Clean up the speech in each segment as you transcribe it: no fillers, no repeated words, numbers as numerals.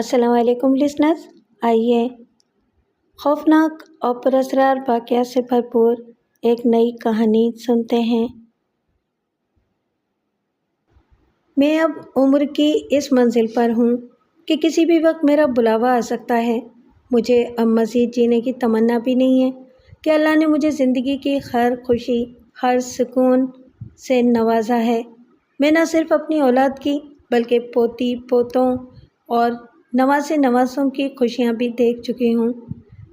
السلام علیکم لسنرز، آئیے خوفناک اور پراسرار واقعات سے بھرپور ایک نئی کہانی سنتے ہیں۔ میں اب عمر کی اس منزل پر ہوں کہ کسی بھی وقت میرا بلاوا آ سکتا ہے۔ مجھے اب مزید جینے کی تمنا بھی نہیں ہے کہ اللہ نے مجھے زندگی کی ہر خوشی، ہر سکون سے نوازا ہے۔ میں نہ صرف اپنی اولاد کی بلکہ پوتی پوتوں اور نواسے نواسوں کی خوشیاں بھی دیکھ چکی ہوں۔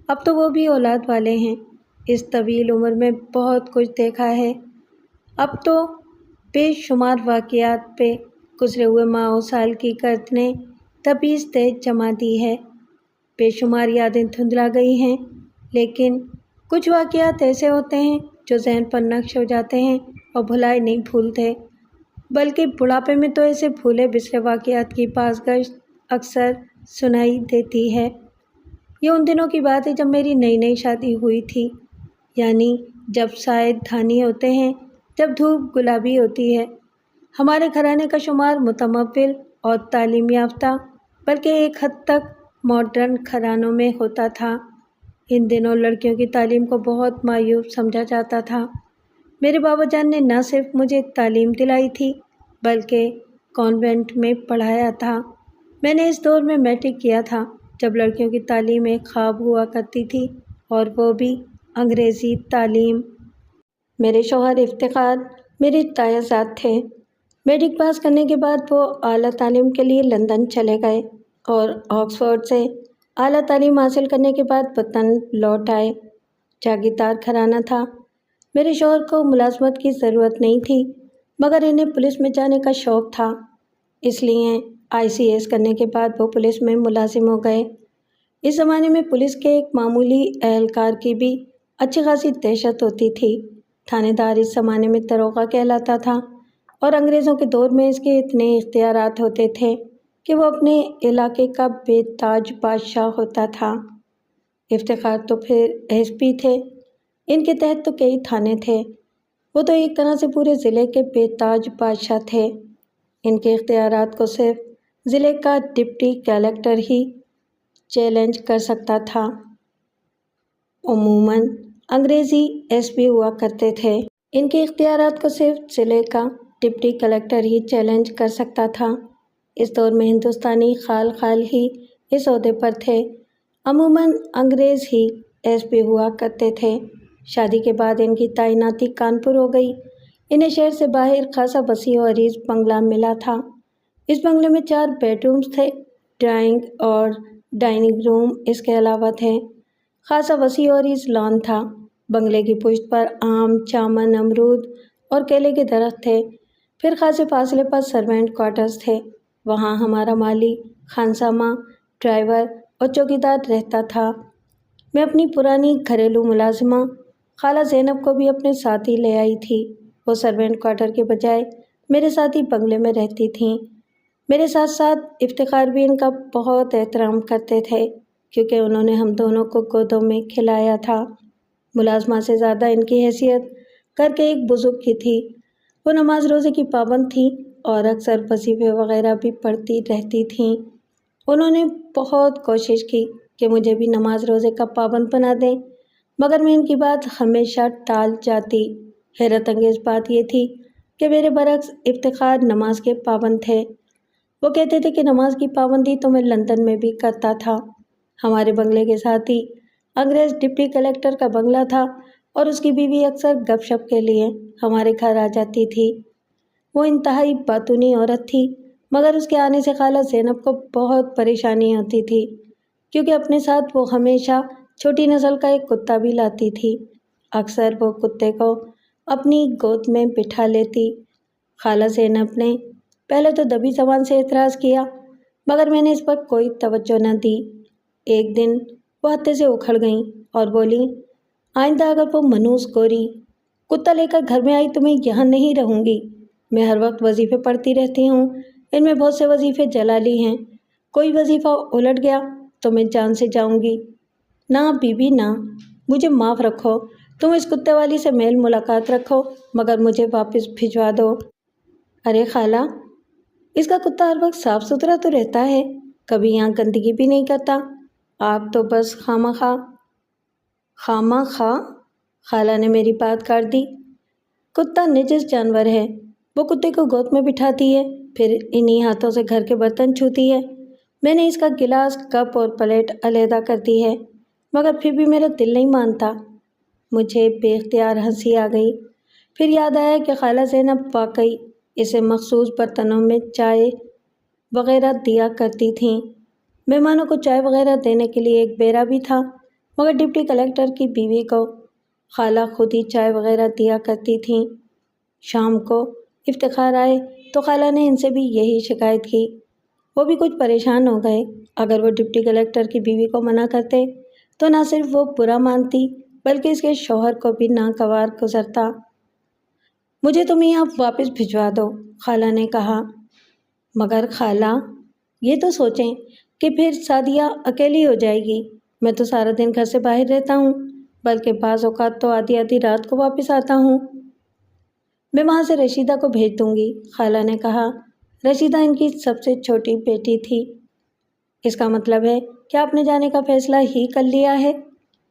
اب تو وہ بھی اولاد والے ہیں۔ اس طویل عمر میں بہت کچھ دیکھا ہے۔ اب تو بے شمار واقعات پہ گزرے ہوئے ماہ و سال کی گردنیں تبیز دے جما دی ہے۔ بے شمار یادیں دھندلا گئی ہیں، لیکن کچھ واقعات ایسے ہوتے ہیں جو ذہن پر نقش ہو جاتے ہیں اور بھلائے نہیں بھولتے، بلکہ بڑھاپے میں تو ایسے بھولے بسرے واقعات کی بازگشت اکثر سنائی دیتی ہے۔ یہ ان دنوں کی بات ہے جب میری نئی نئی شادی ہوئی تھی، یعنی جب سائے دھانی ہوتے ہیں، جب دھوپ گلابی ہوتی ہے۔ ہمارے گھرانے کا شمار متمول اور تعلیم یافتہ بلکہ ایک حد تک ماڈرن گھرانوں میں ہوتا تھا۔ ان دنوں لڑکیوں کی تعلیم کو بہت معیوب سمجھا جاتا تھا۔ میرے بابا جان نے نہ صرف مجھے تعلیم دلائی تھی بلکہ کانوینٹ میں پڑھایا تھا۔ میں نے اس دور میں میٹرک کیا تھا جب لڑکیوں کی تعلیم ایک خواب ہوا کرتی تھی، اور وہ بھی انگریزی تعلیم۔ میرے شوہر افتخار میرے تایا زاد تھے۔ میٹرک پاس کرنے کے بعد وہ اعلیٰ تعلیم کے لیے لندن چلے گئے اور آکسفورڈ سے اعلیٰ تعلیم حاصل کرنے کے بعد وطن لوٹ آئے۔ جاگیردار گھرانہ تھا۔ میرے شوہر کو ملازمت کی ضرورت نہیں تھی، مگر انہیں پولیس میں جانے کا شوق تھا، اس لیے ICS کرنے کے بعد وہ پولیس میں ملازم ہو گئے۔ اس زمانے میں پولیس کے ایک معمولی اہلکار کی بھی اچھی خاصی دہشت ہوتی تھی۔ تھانے دار اس زمانے میں داروغہ کہلاتا تھا، اور انگریزوں کے دور میں اس کے اتنے اختیارات ہوتے تھے کہ وہ اپنے علاقے کا بے تاج بادشاہ ہوتا تھا۔ افتخار تو پھر SP تھے۔ ان کے تحت تو کئی تھانے تھے۔ وہ تو ایک طرح سے پورے ضلع کے بے تاج بادشاہ تھے۔ ان کے اختیارات کو صرف ضلع کا ڈپٹی کلکٹر ہی چیلنج کر سکتا تھا۔ عموماً انگریزی SP ہوا کرتے تھے۔ ان کے اختیارات کو صرف ضلع کا ڈپٹی کلکٹر ہی چیلنج کر سکتا تھا۔ اس دور میں ہندوستانی خال خال ہی اس عہدے پر تھے۔ عموماً انگریز ہی SP ہوا کرتے تھے۔ شادی کے بعد ان کی تعیناتی کانپور ہو گئی۔ انہیں شہر سے باہر خاصا وسیع و عریض بنگلہ ملا تھا۔ اس بنگلے میں 4 بیڈ رومز تھے، ڈرائنگ اور ڈائننگ روم اس کے علاوہ تھے۔ خاصا وسیع و عریض لان تھا۔ بنگلے کی پشت پر آم، جامن، امرود اور کیلے کے درخت تھے۔ پھر خاصے فاصلے پر سروینٹ کوارٹرز تھے۔ وہاں ہمارا مالی، خانسامہ، ڈرائیور اور چوکیدار رہتا تھا۔ میں اپنی پرانی گھریلو ملازمہ خالہ زینب کو بھی اپنے ساتھ ہی لے آئی تھی۔ وہ سروینٹ کوارٹر کے بجائے میرے ساتھ ہی بنگلے میں رہتی تھیں۔ میرے ساتھ ساتھ افتخار بھی ان کا بہت احترام کرتے تھے، کیونکہ انہوں نے ہم دونوں کو گودوں میں کھلایا تھا۔ ملازمہ سے زیادہ ان کی حیثیت گھر کے ایک بزرگ کی تھی۔ وہ نماز روزے کی پابند تھیں اور اکثر وظیفے وغیرہ بھی پڑھتی رہتی تھیں۔ انہوں نے بہت کوشش کی کہ مجھے بھی نماز روزے کا پابند بنا دیں، مگر میں ان کی بات ہمیشہ ٹال جاتی۔ حیرت انگیز بات یہ تھی کہ میرے برعکس افتخار نماز کے پابند تھے۔ وہ کہتے تھے کہ نماز کی پابندی تو میں لندن میں بھی کرتا تھا۔ ہمارے بنگلے کے ساتھ ہی انگریز ڈپٹی کلکٹر کا بنگلہ تھا، اور اس کی بیوی اکثر گپ شپ کے لیے ہمارے گھر آ جاتی تھی۔ وہ انتہائی باتونی عورت تھی، مگر اس کے آنے سے خالہ زینب کو بہت پریشانی ہوتی تھی، کیونکہ اپنے ساتھ وہ ہمیشہ چھوٹی نسل کا ایک کتا بھی لاتی تھی۔ اکثر وہ کتے کو اپنی گود میں بٹھا لیتی۔ خالہ زینب نے پہلے تو دبی زبان سے اعتراض کیا، مگر میں نے اس پر کوئی توجہ نہ دی۔ ایک دن وہ ہتے سے اکھڑ گئیں اور بولی، آئندہ اگر وہ منوس گوری کتا لے کر گھر میں آئی تو میں یہاں نہیں رہوں گی۔ میں ہر وقت وظیفے پڑھتی رہتی ہوں، ان میں بہت سے وظیفے جلالی ہیں، کوئی وظیفہ الٹ گیا تو میں جان سے جاؤں گی۔ نہ بی بی نہ، مجھے معاف رکھو، تم اس کتے والی سے میل ملاقات رکھو، مگر مجھے واپس بھجوا دو۔ ارے خالہ، اس کا کتا ہر وقت صاف ستھرا تو رہتا ہے، کبھی یہاں گندگی بھی نہیں کرتا، آپ تو بس خامہ خواہ۔ خالہ نے میری بات کاٹ دی۔ کتا نجس جانور ہے، وہ کتے کو گود میں بٹھاتی ہے، پھر انہی ہاتھوں سے گھر کے برتن چھوتی ہے۔ میں نے اس کا گلاس، کپ اور پلیٹ علیحدہ کر دی ہے، مگر پھر بھی میرا دل نہیں مانتا۔ مجھے بے اختیار ہنسی آ گئی۔ پھر یاد آیا کہ خالہ زینب واقعی اسے مخصوص برتنوں میں چائے وغیرہ دیا کرتی تھیں۔ مہمانوں کو چائے وغیرہ دینے کے لیے ایک بیرا بھی تھا، مگر ڈپٹی کلکٹر کی بیوی کو خالہ خود ہی چائے وغیرہ دیا کرتی تھیں۔ شام کو افتخار آئے تو خالہ نے ان سے بھی یہی شکایت کی۔ وہ بھی کچھ پریشان ہو گئے۔ اگر وہ ڈپٹی کلکٹر کی بیوی کو منع کرتے تو نہ صرف وہ برا مانتی بلکہ اس کے شوہر کو بھی ناگوار گزرتا۔ مجھے تم یہاں واپس بھجوا دو، خالہ نے کہا۔ مگر خالہ، یہ تو سوچیں کہ پھر سعدیہ اکیلی ہو جائے گی۔ میں تو سارا دن گھر سے باہر رہتا ہوں، بلکہ بعض اوقات تو آدھی آدھی رات کو واپس آتا ہوں۔ میں وہاں سے رشیدہ کو بھیج دوں گی، خالہ نے کہا۔ رشیدہ ان کی سب سے چھوٹی بیٹی تھی۔ اس کا مطلب ہے کہ آپ نے جانے کا فیصلہ ہی کر لیا ہے؟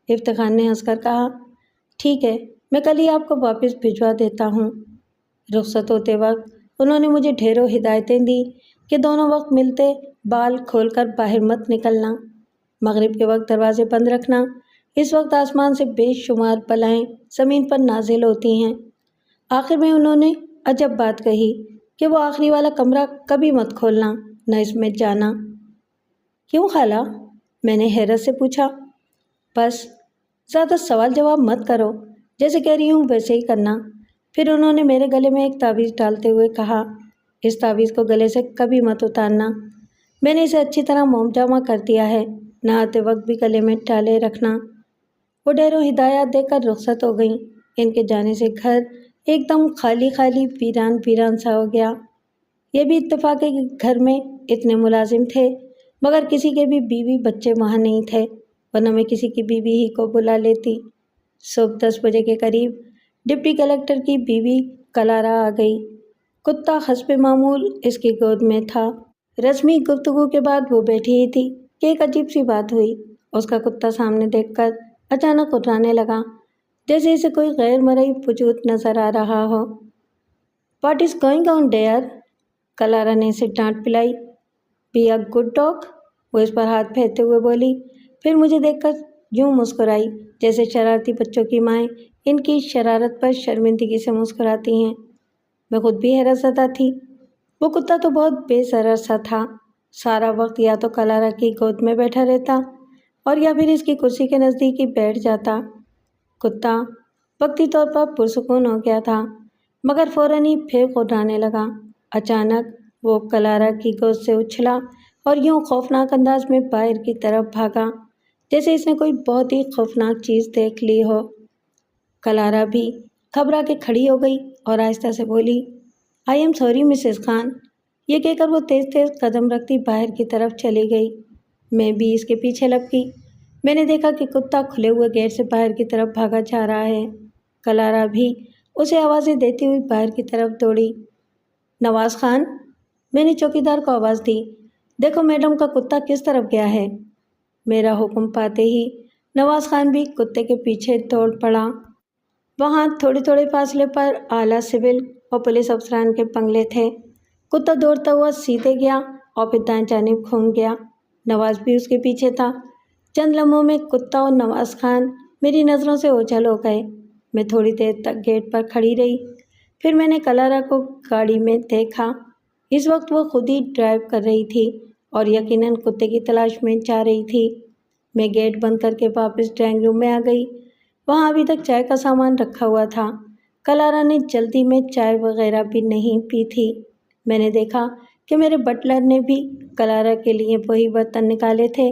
افتخار نے ہنس کر کہا۔ ٹھیک ہے، میں کل ہی آپ کو واپس بھجوا دیتا ہوں۔ رخصت ہوتے وقت انہوں نے مجھے ڈھیروں ہدایتیں دی کہ دونوں وقت ملتے بال کھول کر باہر مت نکلنا، مغرب کے وقت دروازے بند رکھنا، اس وقت آسمان سے بے شمار بلائیں زمین پر نازل ہوتی ہیں۔ آخر میں انہوں نے عجب بات کہی کہ وہ آخری والا کمرہ کبھی مت کھولنا، نہ اس میں جانا۔ کیوں خالہ؟ میں نے حیرت سے پوچھا۔ بس زیادہ سوال جواب مت کرو، جیسے کہہ رہی ہوں ویسے ہی کرنا۔ پھر انہوں نے میرے گلے میں ایک تعویذ ڈالتے ہوئے کہا، اس تعویذ کو گلے سے کبھی مت اتارنا۔ میں نے اسے اچھی طرح موم جامہ کر دیا ہے، نہاتے وقت بھی گلے میں ڈالے رکھنا۔ وہ ڈھیروں ہدایات دے کر رخصت ہو گئیں۔ ان کے جانے سے گھر ایک دم خالی خالی ویران ویران سا ہو گیا۔ یہ بھی اتفاق ہے کہ گھر میں اتنے ملازم تھے، مگر کسی کے بھی بیوی بچے وہاں نہیں تھے، ورنہ میں کسی کی بیوی ہی کو بلا لیتی۔ صبح 10 بجے کے قریب ڈپٹی کلکٹر کی بیوی کلارا آ گئی۔ کتا حسب معمول اس کی گود میں تھا۔ رسمی گفتگو کے بعد وہ بیٹھی ہی تھی کہ ایک عجیب سی بات ہوئی۔ اس کا کتا سامنے دیکھ کر اچانک کترانے لگا، جیسے اسے کوئی غیر مرئی وجود نظر آ رہا ہو۔ What is going on there? Clara نے اسے ڈانٹ پلائی۔ بی اے گڈ ڈاگ، وہ اس پر ہاتھ پھیرتے ہوئے بولی، پھر مجھے دیکھ کر یوں مسکرائی جیسے شرارتی بچوں کی مائیں ان کی شرارت پر شرمندگی سے مسکراتی ہیں۔ میں خود بھی حیرت زدہ تھی۔ وہ کتا تو بہت بے ضرر سا تھا، سارا وقت یا تو کلارا کی گود میں بیٹھا رہتا اور یا پھر اس کی کرسی کے نزدیک ہی بیٹھ جاتا۔ کتا وقتی طور پر پرسکون ہو گیا تھا، مگر فوراً ہی پھر گھبرانے لگا۔ اچانک وہ کلارا کی گود سے اچھلا اور یوں خوفناک انداز میں باہر کی طرف بھاگا جیسے اس نے کوئی بہت ہی خوفناک چیز دیکھ لی ہو۔ کلارا بھی گھبرا کے کھڑی ہو گئی اور آہستہ سے بولی، I am sorry Mrs Khan. یہ کہہ کر وہ تیز تیز قدم رکھتی باہر کی طرف چلی گئی۔ میں بھی اس کے پیچھے لپکی۔ میں نے دیکھا کہ کتا کھلے ہوئے گیٹ سے باہر کی طرف بھاگا جا رہا ہے۔ کلارا بھی اسے آوازیں دیتی ہوئی باہر کی طرف دوڑی۔ نواز خان، میں نے چوکیدار کو آواز دی، دیکھو میڈم کا کتا کس طرف گیا ہے۔ میرا حکم پاتے ہی نواز خان بھی کتے کے پیچھے دوڑ پڑا۔ وہاں تھوڑے تھوڑے فاصلے پر اعلیٰ سول اور پولیس افسران کے بنگلے تھے۔ کتا دوڑتا ہوا سیدھے گیا اور پھر دائیں جانب گھوم گیا۔ نواز بھی اس کے پیچھے تھا۔ چند لمحوں میں کتا اور نواز خان میری نظروں سے اوجھل ہو گئے۔ میں تھوڑی دیر تک گیٹ پر کھڑی رہی، پھر میں نے کلارا کو گاڑی میں دیکھا۔ اس وقت وہ خود ہی ڈرائیو کر رہی تھی اور یقیناً کتے کی تلاش میں جا رہی تھی۔ میں گیٹ بند کر کے واپس ڈرائنگ روم میں آ گئی۔ وہاں ابھی تک چائے کا سامان رکھا ہوا تھا۔ کلارا نے جلدی میں چائے وغیرہ بھی نہیں پی تھی۔ میں نے دیکھا کہ میرے بٹلر نے بھی کلارا کے لیے وہی برتن نکالے تھے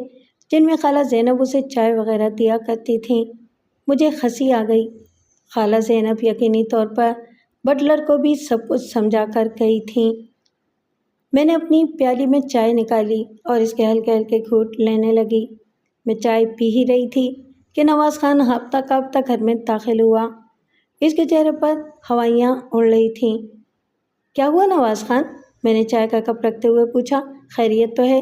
جن میں خالہ زینب اسے چائے وغیرہ دیا کرتی تھیں۔ مجھے ہنسی آ گئی۔ خالہ زینب یقینی طور پر بٹلر کو بھی سب کچھ سمجھا کر گئی تھیں۔ میں نے اپنی پیالی میں چائے نکالی اور اس کے ہلکے ہلکے گھونٹ لینے لگی۔ میں چائے پی ہی رہی تھی کہ نواز خان ہاپتا کانپتا گھر میں داخل ہوا۔ اس کے چہرے پر ہوائیاں اڑ رہی تھیں۔ کیا ہوا نواز خان؟ میں نے چائے کا کپ رکھتے ہوئے پوچھا، خیریت تو ہے؟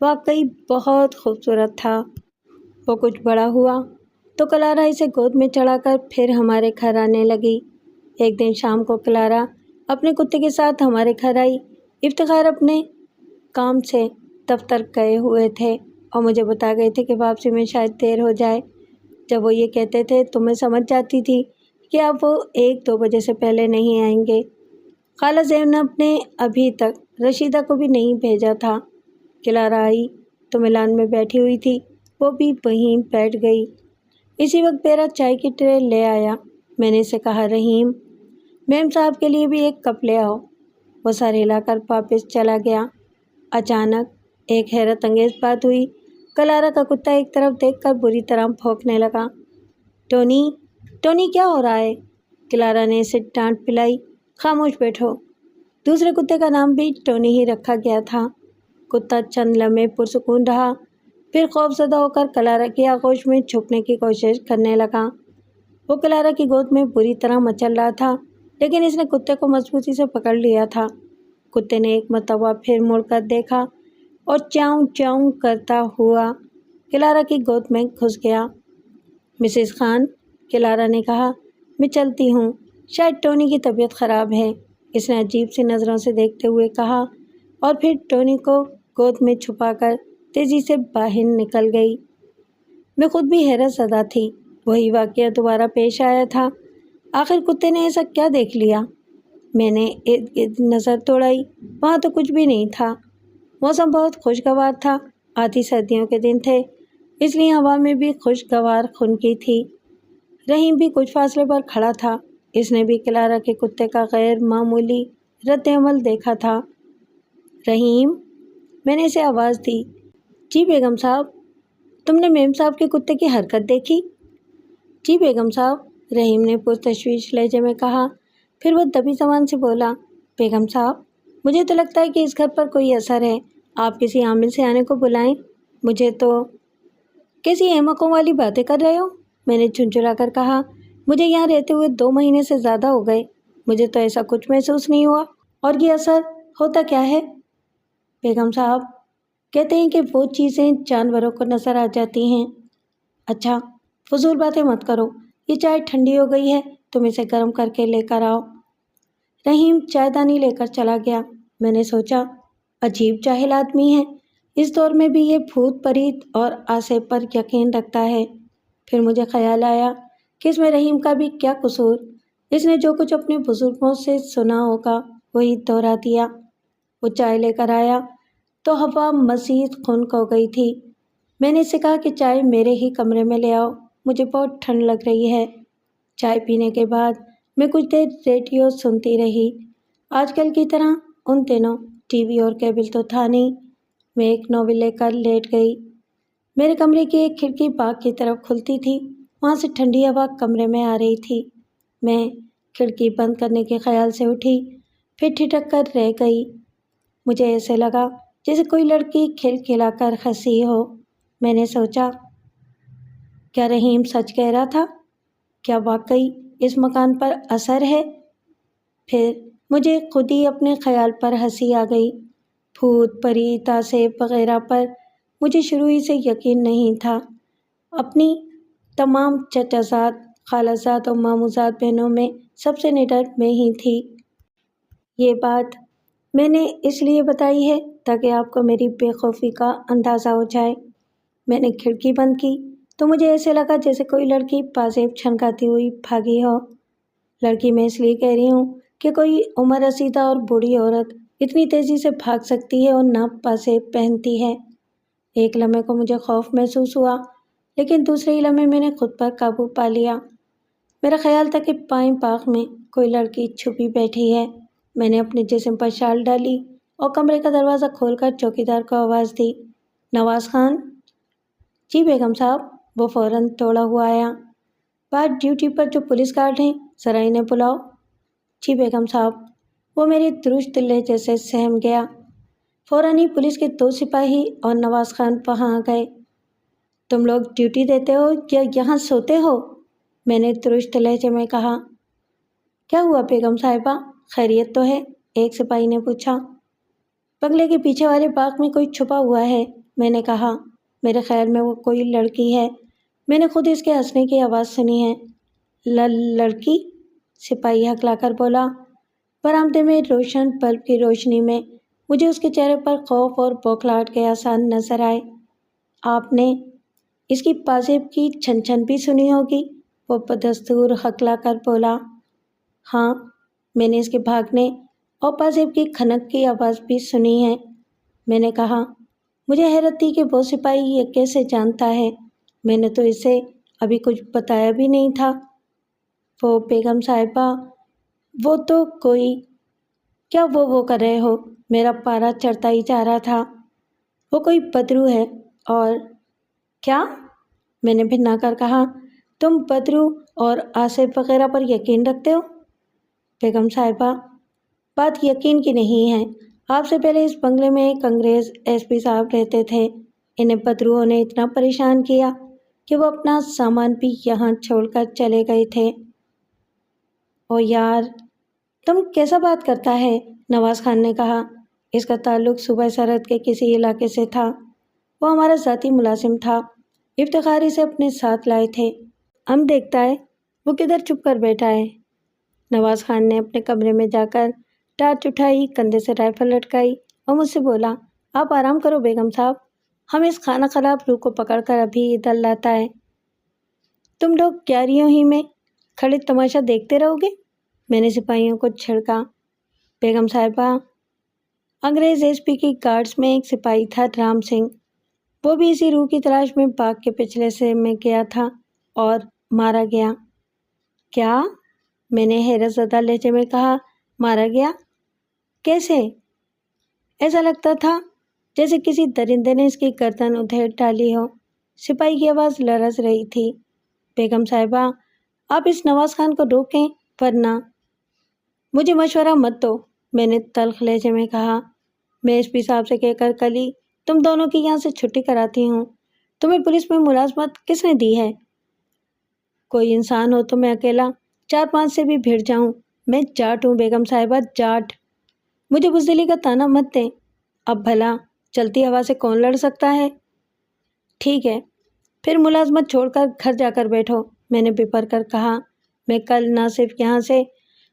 واقعی بہت خوبصورت تھا۔ وہ کچھ بڑا ہوا تو کلارا اسے گود میں چڑھا کر پھر ہمارے گھر آنے لگی۔ ایک دن شام کو کلارا اپنے کتے کے ساتھ ہمارے گھر آئی۔ افتخار اپنے کام سے دفتر گئے ہوئے تھے اور مجھے بتا گئے تھے کہ واپسی میں شاید دیر ہو جائے۔ جب وہ یہ کہتے تھے تو میں سمجھ جاتی تھی کہ اب وہ 1-2 بجے سے پہلے نہیں آئیں گے۔ خالہ زینب نے ابھی تک رشیدہ کو بھی نہیں بھیجا تھا۔ کلارا آئی تو ملان میں بیٹھی ہوئی تھی، وہ بھی وہیں بیٹھ گئی۔ اسی وقت میرا چائے کی ٹرے لے آیا۔ میں نے اسے کہا، رحیم، میم صاحب کے لیے بھی ایک کپ لے آؤ۔ وہ سر ہلا کر واپس چلا گیا۔ اچانک ایک حیرت انگیز بات ہوئی۔ کلارا کا کتا ایک طرف دیکھ کر بری طرح بھونکنے لگا۔ ٹونی، ٹونی کیا ہو رہا ہے؟ کلارا نے اسے ڈانٹ پلائی۔ خاموش بیٹھو۔ دوسرے کتے کا نام بھی ٹونی ہی رکھا گیا تھا۔ کتا چند لمحے پرسکون رہا، پھر خوفزدہ ہو کر کلارا کی آغوش میں چھپنے کی کوشش کرنے لگا۔ وہ کلارا کی گود میں بری طرح مچل رہا تھا، لیکن اس نے کتے کو مضبوطی سے پکڑ لیا تھا۔ کتے نے ایک مرتبہ پھر مڑ کر دیکھا اور چاؤں چاؤں کرتا ہوا کلارا کی گود میں گھس گیا۔ مسز خان، کلارا نے کہا، میں چلتی ہوں، شاید ٹونی کی طبیعت خراب ہے، اس نے عجیب سی نظروں سے دیکھتے ہوئے کہا، اور پھر ٹونی کو گود میں چھپا کر تیزی سے باہر نکل گئی۔ میں خود بھی حیرت زدہ تھی۔ وہی واقعہ دوبارہ پیش آیا تھا۔ آخر کتے نے ایسا کیا دیکھ لیا؟ میں نے ارد گرد نظر دوڑائی، وہاں تو کچھ بھی نہیں تھا۔ موسم بہت خوشگوار تھا، آدھی سردیوں کے دن تھے، اس لیے ہوا میں بھی خوشگوار خنکی تھی۔ رحیم بھی کچھ فاصلے پر کھڑا تھا، اس نے بھی کلارا کے کتے کا غیر معمولی رد عمل دیکھا تھا۔ رحیم، میں نے اسے آواز دی۔ جی بیگم صاحب، تم نے میم صاحب کے کتے کی حرکت دیکھی؟ جی بیگم صاحب، رحیم نے پرتشویش لہجے میں کہا، پھر وہ دبی زبان سے بولا، بیگم صاحب، مجھے تو لگتا ہے کہ اس گھر پر کوئی اثر ہے، آپ کسی عامل سے آنے کو بلائیں، مجھے تو کیسی احمقوں والی باتیں کر رہے ہو؟ میں نے جھنجھلا کر کہا، مجھے یہاں رہتے ہوئے 2 مہینے سے زیادہ ہو گئے، مجھے تو ایسا کچھ محسوس نہیں ہوا، اور یہ اثر ہوتا کیا ہے؟ بیگم صاحب، کہتے ہیں کہ وہ چیزیں جانوروں کو نظر آ جاتی ہیں۔ اچھا، فضول باتیں مت کرو، یہ چائے ٹھنڈی ہو گئی ہے، تم اسے گرم کر کے لے کر آؤ۔ رحیم چائے دانی لے کر چلا گیا۔ میں نے سوچا، عجیب جاہل آدمی ہے، اس دور میں بھی یہ بھوت پریت اور آسے پر یقین رکھتا ہے۔ پھر مجھے خیال آیا کہ اس میں رحیم کا بھی کیا قصور، اس نے جو کچھ اپنے بزرگوں سے سنا ہوگا وہی دہرا دیا۔ وہ چائے لے کر آیا تو ہوا مزید خنک ہو گئی تھی۔ میں نے اسے کہا کہ چائے میرے ہی کمرے میں لے آؤ، مجھے بہت ٹھنڈ لگ رہی ہے۔ چائے پینے کے بعد میں کچھ دیر ریڈیو سنتی رہی۔ آج کل کی طرح ان دنوں ٹی وی اور کیبل تو تھا نہیں۔ میں ایک ناول لے کر لیٹ گئی۔ میرے کمرے کی ایک کھڑکی باغ کی طرف کھلتی تھی، وہاں سے ٹھنڈی ہوا کمرے میں آ رہی تھی۔ میں کھڑکی بند کرنے کے خیال سے اٹھی، پھر ٹھٹک کر رہ گئی۔ مجھے ایسے لگا جیسے کوئی لڑکی کھل کھلا کر ہنسی ہو۔ میں نے سوچا، کیا رحیم سچ کہہ رہا تھا؟ کیا واقعی اس مکان پر اثر ہے؟ پھر مجھے خود ہی اپنے خیال پر ہنسی آ گئی۔ بھوت پریت آسیب وغیرہ پر مجھے شروع ہی سے یقین نہیں تھا۔ اپنی تمام چچازاد، خالازاد اور ماموزاد بہنوں میں سب سے نڈر میں ہی تھی۔ یہ بات میں نے اس لیے بتائی ہے تاکہ آپ کو میری بے خوفی کا اندازہ ہو جائے۔ میں نے کھڑکی بند کی تو مجھے ایسے لگا جیسے کوئی لڑکی پازیب چھنکاتی ہوئی بھاگی ہو۔ لڑکی میں اس لیے کہہ رہی ہوں کہ کوئی عمر رسیدہ اور بوڑھی عورت اتنی تیزی سے بھاگ سکتی ہے اور نہ پازیب پہنتی ہے۔ ایک لمحے کو مجھے خوف محسوس ہوا، لیکن دوسرے ہی لمحے میں نے خود پر قابو پا لیا۔ میرا خیال تھا کہ بائیں باغ میں کوئی لڑکی چھپی بیٹھی ہے۔ میں نے اپنے جسم پر شال ڈالی اور کمرے کا دروازہ کھول کر چوکیدار کو آواز دی، نواز خان؟ جی بیگم صاحب، وہ فوراً دوڑا ہوا آیا۔ باہر ڈیوٹی پر جو پولیس گارڈ ہیں، ذرا انہیں بلاؤ۔ جی بیگم صاحب۔ وہ میرے درشت لہجے سے سہم گیا۔ فوراً ہی پولیس کے 2 سپاہی اور نواز خان وہاں آ گئے۔ تم لوگ ڈیوٹی دیتے ہو یا یہاں سوتے ہو؟ میں نے درشت لہجے میں کہا۔ کیا ہوا بیگم صاحبہ، خیریت تو ہے؟ ایک سپاہی نے پوچھا۔ بنگلے کے پیچھے والے باغ میں کوئی چھپا ہوا ہے، میں نے کہا، میرے خیال میں وہ کوئی لڑکی ہے، میں نے خود اس کے ہنسنے کی آواز سنی ہے۔ لڑکی؟ سپاہی ہکلا کر بولا۔ برآمدے میں روشن بلب کی روشنی میں مجھے اس کے چہرے پر خوف اور بوکھلاہٹ کے آثار نظر آئے۔ آپ نے اس کی پازیب کی چھن چھن بھی سنی ہوگی، وہ بدستور ہکلا کر بولا۔ ہاں، میں نے اس کے بھاگنے اور پازیب کی کھنک کی آواز بھی سنی ہے، میں نے کہا۔ مجھے حیرت تھی کہ وہ سپاہی یہ کیسے جانتا ہے، میں نے تو اسے ابھی کچھ بتایا بھی نہیں تھا۔ وہ بیگم صاحبہ، وہ تو کوئی… کیا وہ کر رہے ہو؟ میرا پارا چڑھتا ہی جا رہا تھا۔ وہ کوئی بدرو ہے اور… کیا؟ میں نے بھنا کر کہا۔ تم بدرو اور آصف وغیرہ پر یقین رکھتے ہو؟ بیگم صاحبہ، بات یقین کی نہیں ہے۔ آپ سے پہلے اس بنگلے میں ایک انگریز ایس پی صاحب رہتے تھے۔ انہیں بدروؤں نے اتنا پریشان کیا کہ وہ اپنا سامان بھی یہاں چھوڑ کر چلے گئے تھے۔ او یار، تم کیسا بات کرتا ہے؟ نواز خان نے کہا۔ اس کا تعلق صوبہ سرحد کے کسی علاقے سے تھا۔ وہ ہمارا ذاتی ملازم تھا، افتخاری سے اپنے ساتھ لائے تھے۔ ہم دیکھتا ہے وہ کدھر چھپ کر بیٹھا ہے۔ نواز خان نے اپنے کمرے میں جا کر ٹارچ اٹھائی، کندھے سے رائفل لٹکائی اور مجھ سے بولا، آپ آرام کرو بیگم صاحب، ہم اس خانہ خراب روح کو پکڑ کر ابھی ادھر لاتا ہے۔ تم لوگ کیاریوں ہی میں کھڑے تماشا دیکھتے رہو گے؟ میں نے سپاہیوں کو چھڑکا۔ بیگم صاحبہ، انگریز ایس پی کی گارڈز میں ایک سپاہی تھا رام سنگھ، وہ بھی اسی روح کی تلاش میں باغ کے پچھلے حصے میں گیا تھا اور مارا گیا۔ کیا؟ میں نے حیرت زدہ لہجے میں کہا۔ مارا گیا؟ کیسے؟ ایسا لگتا تھا جیسے کسی درندے نے اس کی گردن ادھیڑ ڈالی ہو۔ سپاہی کی آواز لرز رہی تھی۔ بیگم صاحبہ، آپ اس نواز خان کو روکیں ورنہ… مجھے مشورہ مت دو، میں نے تلخ لہجے میں کہا۔ میں ایس پی صاحب سے کہہ کر کل ہی تم دونوں کی یہاں سے چھٹی کراتی ہوں۔ تمہیں پولیس میں ملازمت کس نے دی ہے؟ کوئی انسان ہو تو میں اکیلا 4-5 سے بھی بھیڑ جاؤں۔ میں جاٹ ہوں بیگم صاحبہ، جاٹ۔ مجھے بزدلی کا طعنہ مت دیں۔ اب بھلا چلتی ہوا سے کون لڑ سکتا ہے؟ ٹھیک ہے، پھر ملازمت چھوڑ کر گھر جا کر بیٹھو، میں نے بپر کر کہا۔ میں کل نہ صرف یہاں سے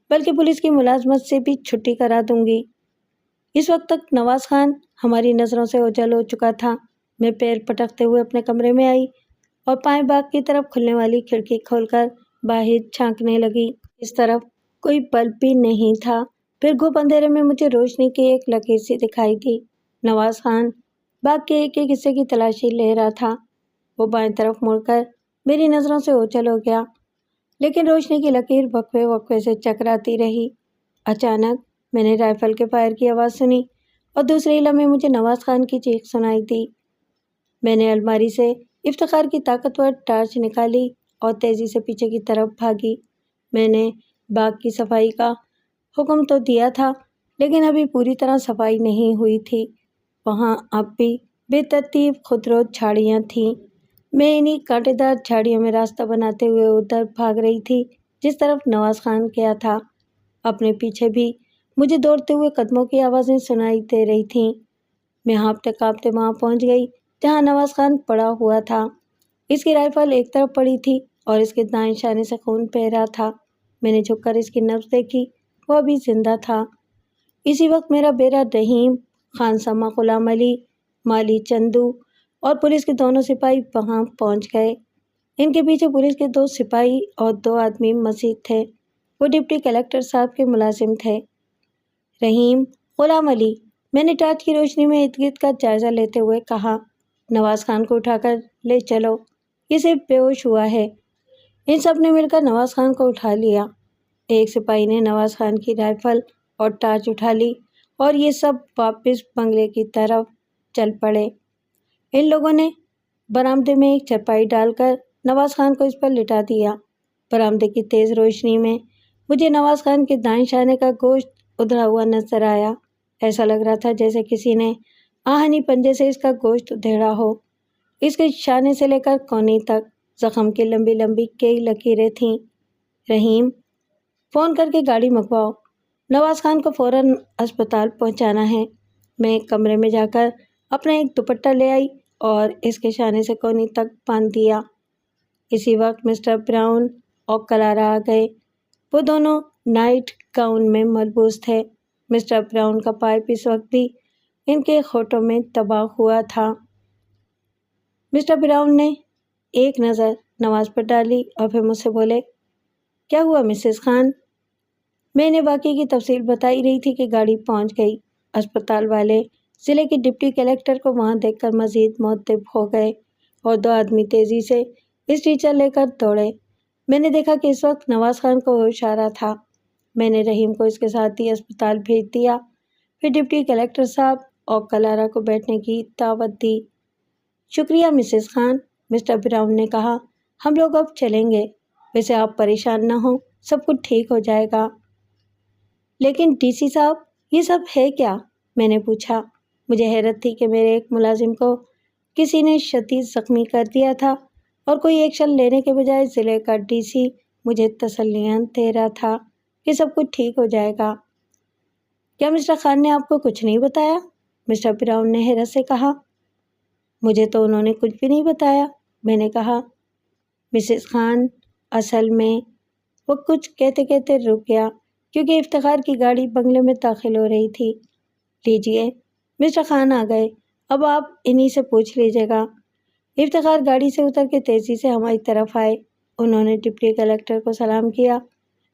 بلکہ پولیس کی ملازمت سے بھی چھٹی کرا دوں گی۔ اس وقت تک نواز خان ہماری نظروں سے اوجھل ہو چکا تھا۔ میں پیر پٹکتے ہوئے اپنے کمرے میں آئی اور پائیں باغ کی طرف کھلنے والی کھڑکی کھول کر باہر جھانکنے لگی۔ اس طرف کوئی بلب بھی نہیں تھا۔ پھر گھوپ اندھیرے میں مجھے روشنی کی ایک لکیر سی دکھائی دی۔ نواز خان باغ کے ایک ایک حصے کی تلاشی لے رہا تھا۔ وہ بائیں طرف مڑ کر میری نظروں سے اوجھل ہو گیا، لیکن روشنی کی لکیر وقفے وقفے سے چکراتی رہی۔ اچانک میں نے رائفل کے فائر کی آواز سنی اور دوسرے لمحے مجھے نواز خان کی چیخ سنائی دی۔ میں نے الماری سے افتخار کی طاقتور ٹارچ نکالی اور تیزی سے پیچھے کی طرف بھاگی۔ میں نے باغ کی صفائی کا حکم تو دیا تھا، لیکن ابھی پوری طرح صفائی نہیں ہوئی تھی۔ وہاں اب بھی بے ترتیب خودرو جھاڑیاں تھیں۔ میں انہی کانٹے دار جھاڑیوں میں راستہ بناتے ہوئے ادھر بھاگ رہی تھی جس طرف نواز خان گیا تھا۔ اپنے پیچھے بھی مجھے دوڑتے ہوئے قدموں کی آوازیں سنائی دے رہی تھیں۔ میں ہانپتے کانپتے وہاں پہنچ گئی جہاں نواز خان پڑا ہوا تھا۔ اس کی رائفل ایک طرف پڑی تھی اور اس کے دائیں شانے سے خون بہہ رہا تھا۔ میں نے جھک کر اس کی نبض دیکھی، وہ ابھی زندہ تھا۔ اسی وقت میرا بیٹا رحیم، خان سما غلام علی، مالی چندو اور پولیس کے دونوں سپاہی وہاں پہنچ گئے۔ ان کے پیچھے پولیس کے 2 سپاہی اور 2 آدمی مزید تھے۔ وہ ڈپٹی کلکٹر صاحب کے ملازم تھے۔ رحیم، غلام علی، میں نے ٹارچ کی روشنی میں ارد گرد کا جائزہ لیتے ہوئے کہا، نواز خان کو اٹھا کر لے چلو، یہ صرف بے ہوش ہوا ہے۔ ان سب نے مل کر نواز خان کو اٹھا لیا۔ ایک سپاہی نے نواز خان کی رائفل اور ٹارچ اٹھا لی اور یہ سب واپس بنگلے کی طرف چل پڑے۔ ان لوگوں نے برآمدے میں ایک چرپائی ڈال کر نواز خان کو اس پر لٹا دیا۔ برآمدے کی تیز روشنی میں مجھے نواز خان کے دائیں شانے کا گوشت ادھڑا ہوا نظر آیا۔ ایسا لگ رہا تھا جیسے کسی نے آہنی پنجے سے اس کا گوشت ادھیڑا ہو۔ اس کے شانے سے لے کر کونی تک زخم کی لمبی لمبی کئی لکیریں تھیں۔ رحیم، فون کر کے گاڑی منگواؤ، نواز خان کو فوراً اسپتال پہنچانا ہے۔ میں کمرے میں جا کر اپنا ایک دوپٹہ لے آئی اور اس کے شانے سے کونی تک باندھ دیا۔ اسی وقت مسٹر براؤن اور کلارا آ گئے۔ وہ دونوں نائٹ گاؤن میں ملبوس تھے۔ مسٹر براؤن کا پائپ اس وقت بھی ان کے ہونٹوں میں دبا ہوا تھا۔ مسٹر براؤن نے ایک نظر نواز پر ڈالی اور پھر مجھ سے بولے، کیا ہوا مسز خان؟ میں نے واقعے کی تفصیل بتائی رہی تھی کہ گاڑی پہنچ گئی۔ اسپتال والے ضلع کے ڈپٹی کلیکٹر کو وہاں دیکھ کر مزید معتب ہو گئے اور دو آدمی تیزی سے اسٹریچر لے کر دوڑے۔ میں نے دیکھا کہ اس وقت نواز خان کو ہوش آ رہا تھا۔ میں نے رحیم کو اس کے ساتھ ہی اسپتال بھیج دیا۔ پھر ڈپٹی کلیکٹر صاحب اور کلارا کو بیٹھنے کی دعوت دی۔ شکریہ مسز خان، مسٹر براؤن نے کہا، ہم لوگ اب چلیں گے۔ ویسے آپ پریشان نہ ہوں، سب کچھ ٹھیک ہو جائے گا۔ لیکن ڈی سی صاحب، یہ سب ہے کیا؟ میں نے پوچھا۔ مجھے حیرت تھی کہ میرے ایک ملازم کو کسی نے شدید زخمی کر دیا تھا اور کوئی ایکشن لینے کے بجائے ضلع کا ڈی سی مجھے تسلیاں دے رہا تھا کہ سب کچھ ٹھیک ہو جائے گا۔ کیا مسٹر خان نے آپ کو کچھ نہیں بتایا؟ مسٹر براؤن نے حیرت سے کہا۔ مجھے تو انہوں نے کچھ بھی نہیں بتایا، میں نے کہا۔ مسز خان، اصل میں وہ کچھ کہتے کہتے رک گیا کیونکہ افتخار کی گاڑی بنگلے میں داخل ہو رہی تھی۔ لیجئے، مسٹر خان آ گئے، اب آپ انہی سے پوچھ لیجیے گا۔ افتخار گاڑی سے اتر کے تیزی سے ہماری طرف آئے۔ انہوں نے ڈپٹی کلیکٹر کو سلام کیا،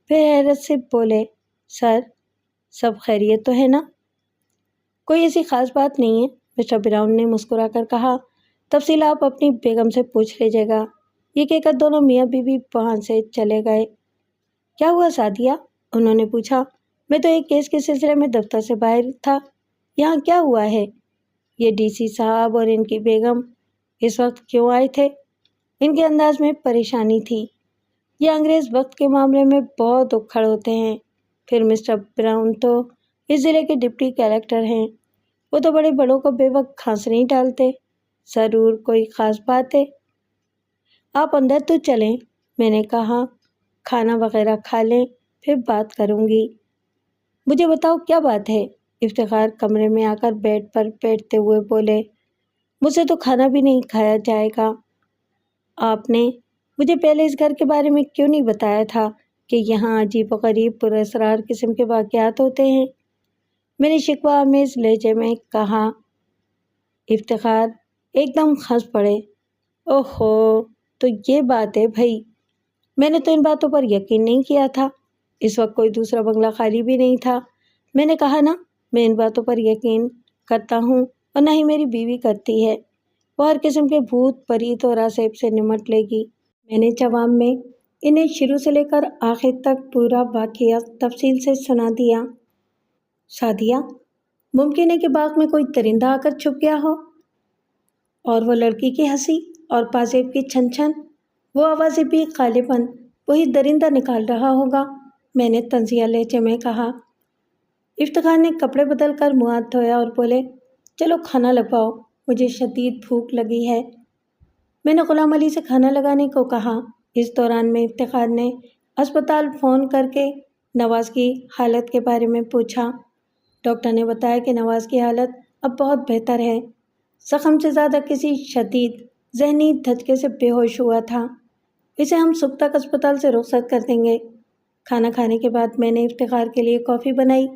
پھر حیرت سے بولے، سر، سب خیریت تو ہے نا؟ کوئی ایسی خاص بات نہیں ہے، مسٹر براؤن نے مسکرا کر کہا۔ تفصیل آپ اپنی بیگم سے پوچھ لیجیے گا۔ یہ کہہ کر دونوں میاں بیوی وہاں سے چلے گئے۔ کیا ہوا سعدیہ؟ انہوں نے پوچھا۔ میں تو ایک کیس کے سلسلے میں دفتر سے باہر تھا، یہاں کیا ہوا ہے؟ یہ ڈی سی صاحب اور ان کی بیگم اس وقت کیوں آئے تھے؟ ان کے انداز میں پریشانی تھی۔ یہ انگریز وقت کے معاملے میں بہت اکھڑ ہوتے ہیں۔ پھر مسٹر براؤن تو اس ضلع کے ڈپٹی کلیکٹر ہیں، وہ تو بڑے بڑوں کو بے وقت گھاس نہیں ڈالتے۔ ضرور کوئی خاص بات ہے۔ آپ اندر تو چلیں، میں نے کہا، کھانا وغیرہ کھا لیں، پھر بات کروں گی۔ مجھے بتاؤ کیا بات ہے؟ افتخار کمرے میں آ کر بیڈ پر بیٹھتے ہوئے بولے۔ مجھ سے تو کھانا بھی نہیں کھایا جائے گا۔ آپ نے مجھے پہلے اس گھر کے بارے میں کیوں نہیں بتایا تھا کہ یہاں عجیب و غریب پراسرار قسم کے واقعات ہوتے ہیں؟ میں نے شکوہ آمیز لہجے میں کہا۔ افتخار ایک دم ہنس پڑے۔ اوہو، تو یہ بات ہے بھائی، میں نے تو ان باتوں پر یقین نہیں کیا تھا۔ اس وقت کوئی دوسرا بنگلہ خالی بھی نہیں تھا۔ میں نے کہا نا، میں ان باتوں پر یقین کرتا ہوں اور نہ ہی میری بیوی کرتی ہے۔ وہ ہر قسم کے بھوت پریت اور عصیب سے نمٹ لے گی۔ میں نے جواب میں انہیں شروع سے لے کر آخر تک پورا واقعہ تفصیل سے سنا دیا۔ سعدیہ، ممکن ہے کہ باغ میں کوئی درندہ آ کر چھپ گیا ہو، اور وہ لڑکی کی ہنسی اور پازیب کی چھن چھن، وہ آوازیں بھی غالباً وہی درندہ نکال رہا ہوگا، میں نے طنزیہ لہجے میں کہا۔ افتخار نے کپڑے بدل کر منہ ہاتھ دھویا اور بولے، چلو کھانا لگواؤ، مجھے شدید بھوک لگی ہے۔ میں نے غلام علی سے کھانا لگانے کو کہا۔ اس دوران میں افتخار نے اسپتال فون کر کے نواز کی حالت کے بارے میں پوچھا۔ ڈاکٹر نے بتایا کہ نواز کی حالت اب بہت بہتر ہے۔ زخم سے زیادہ کسی شدید ذہنی دھچکے سے بے ہوش ہوا تھا۔ اسے ہم صبح تک اسپتال سے رخصت کر دیں گے۔ کھانا کھانے کے بعد میں نے افتخار کے لیے کافی بنائی۔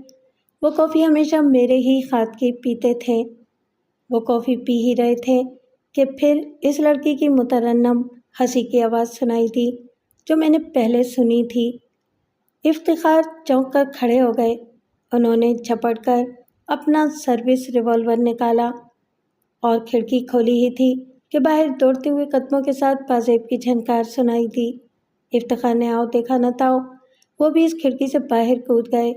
وہ کافی ہمیشہ میرے ہی ہاتھ کی پیتے تھے۔ وہ کافی پی ہی رہے تھے کہ پھر اس لڑکی کی مترنم ہنسی کی آواز سنائی دی جو میں نے پہلے سنی تھی۔ افتخار چونک کر کھڑے ہو گئے۔ انہوں نے جھپٹ کر اپنا سروس ریوالور نکالا اور کھڑکی کھولی ہی تھی کہ باہر دوڑتے ہوئے قدموں کے ساتھ پازیب کی جھنکار سنائی دی۔ افتخار نے آؤ دیکھا نہ تاؤ، وہ بھی اس کھڑکی سے باہر کود گئے۔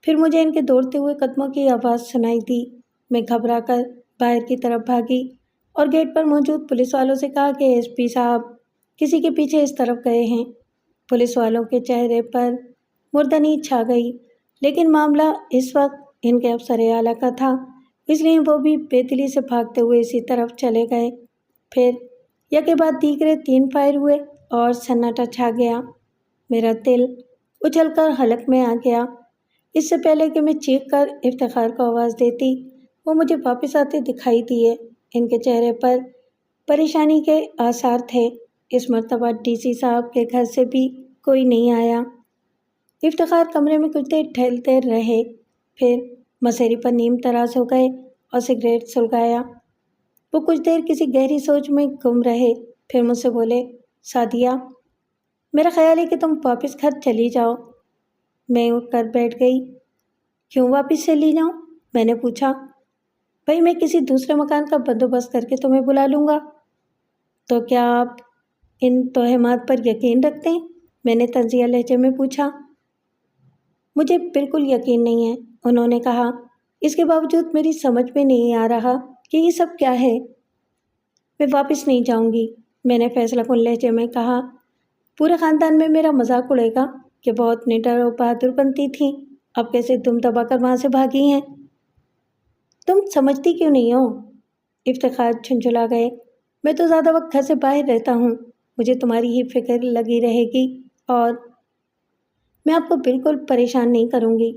پھر مجھے ان کے دوڑتے ہوئے قدموں کی آواز سنائی دی۔ میں گھبرا کر باہر کی طرف بھاگی اور گیٹ پر موجود پولیس والوں سے کہا کہ ایس پی صاحب کسی کے پیچھے اس طرف گئے ہیں۔ پولیس والوں کے چہرے پر مردنی چھا گئی، لیکن معاملہ اس وقت ان کے افسر اعلیٰ کا تھا، اس لیے وہ بھی بے دلی سے بھاگتے ہوئے اسی طرف چلے گئے۔ پھر یکے بعد دیگرے 3 فائر ہوئے اور سناٹا چھا گیا۔ میرا دل اچھل کر حلق میں آ گیا۔ اس سے پہلے کہ میں چیخ کر افتخار کو آواز دیتی، وہ مجھے واپس آتے دکھائی دیے۔ ان کے چہرے پر پریشانی کے آثار تھے۔ اس مرتبہ ڈی سی صاحب کے گھر سے بھی کوئی نہیں آیا۔ افتخار کمرے میں کچھ دیر ٹہلتے رہے، پھر مسیری پر نیم تراز ہو گئے اور سگریٹ سلگایا۔ وہ کچھ دیر کسی گہری سوچ میں گم رہے، پھر مجھ سے بولے، سعدیہ، میرا خیال ہے کہ تم واپس گھر چلی جاؤ۔ میں اٹھ کر بیٹھ گئی۔ کیوں واپس چلی جاؤں؟ میں نے پوچھا۔ بھائی میں کسی دوسرے مکان کا بندوبست کر کے تمہیں بلا لوں گا۔ تو کیا آپ ان توہمات پر یقین رکھتے ہیں؟ میں نے طنزیہ لہجے میں پوچھا۔ مجھے بالکل یقین نہیں ہے، انہوں نے کہا۔ اس کے باوجود میری سمجھ میں نہیں آ رہا کہ یہ سب کیا ہے۔ میں واپس نہیں جاؤں گی، میں نے فیصلہ کن لہجے میں کہا۔ پورے خاندان میں میرا مذاق اڑے گا کہ بہت نڈر اور بہادر بنتی تھیں، اب کیسے دم دبا کر وہاں سے بھاگی ہیں۔ تم سمجھتی کیوں نہیں ہو؟ افتخار جھنجھلا گئے۔ میں تو زیادہ وقت گھر سے باہر رہتا ہوں، مجھے تمہاری ہی فکر لگی رہے گی، اور میں آپ کو بالکل پریشان نہیں کروں گی۔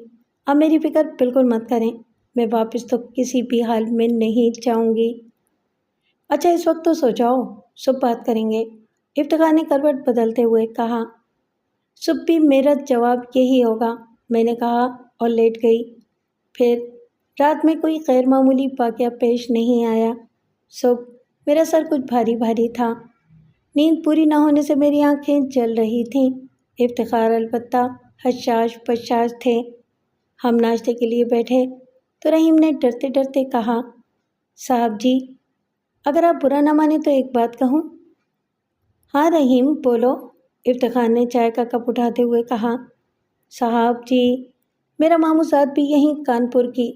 اب میری فکر بالکل مت کریں، میں واپس تو کسی بھی حال میں نہیں جاؤں گی۔ اچھا اس وقت تو سو جاؤ، صبح بات کریں گے، افتخار نے کروٹ بدلتے ہوئے کہا۔ صبح بھی میرا جواب یہی ہوگا، میں نے کہا اور لیٹ گئی۔ پھر رات میں کوئی غیر معمولی واقعہ پیش نہیں آیا۔ صبح میرا سر کچھ بھاری بھاری تھا، نیند پوری نہ ہونے سے میری آنکھیں جل رہی تھیں۔ افتخار البتہ حشاش بشاش تھے۔ ہم ناشتے کے لیے بیٹھے تو رحیم نے ڈرتے ڈرتے کہا، صاحب جی، اگر آپ برا نہ مانیں تو ایک بات کہوں؟ ہاں رحیم بولو، افتخار نے چائے کا کپ اٹھاتے ہوئے کہا۔ صاحب جی، میرا ماموں زاد بھی یہیں کانپور کی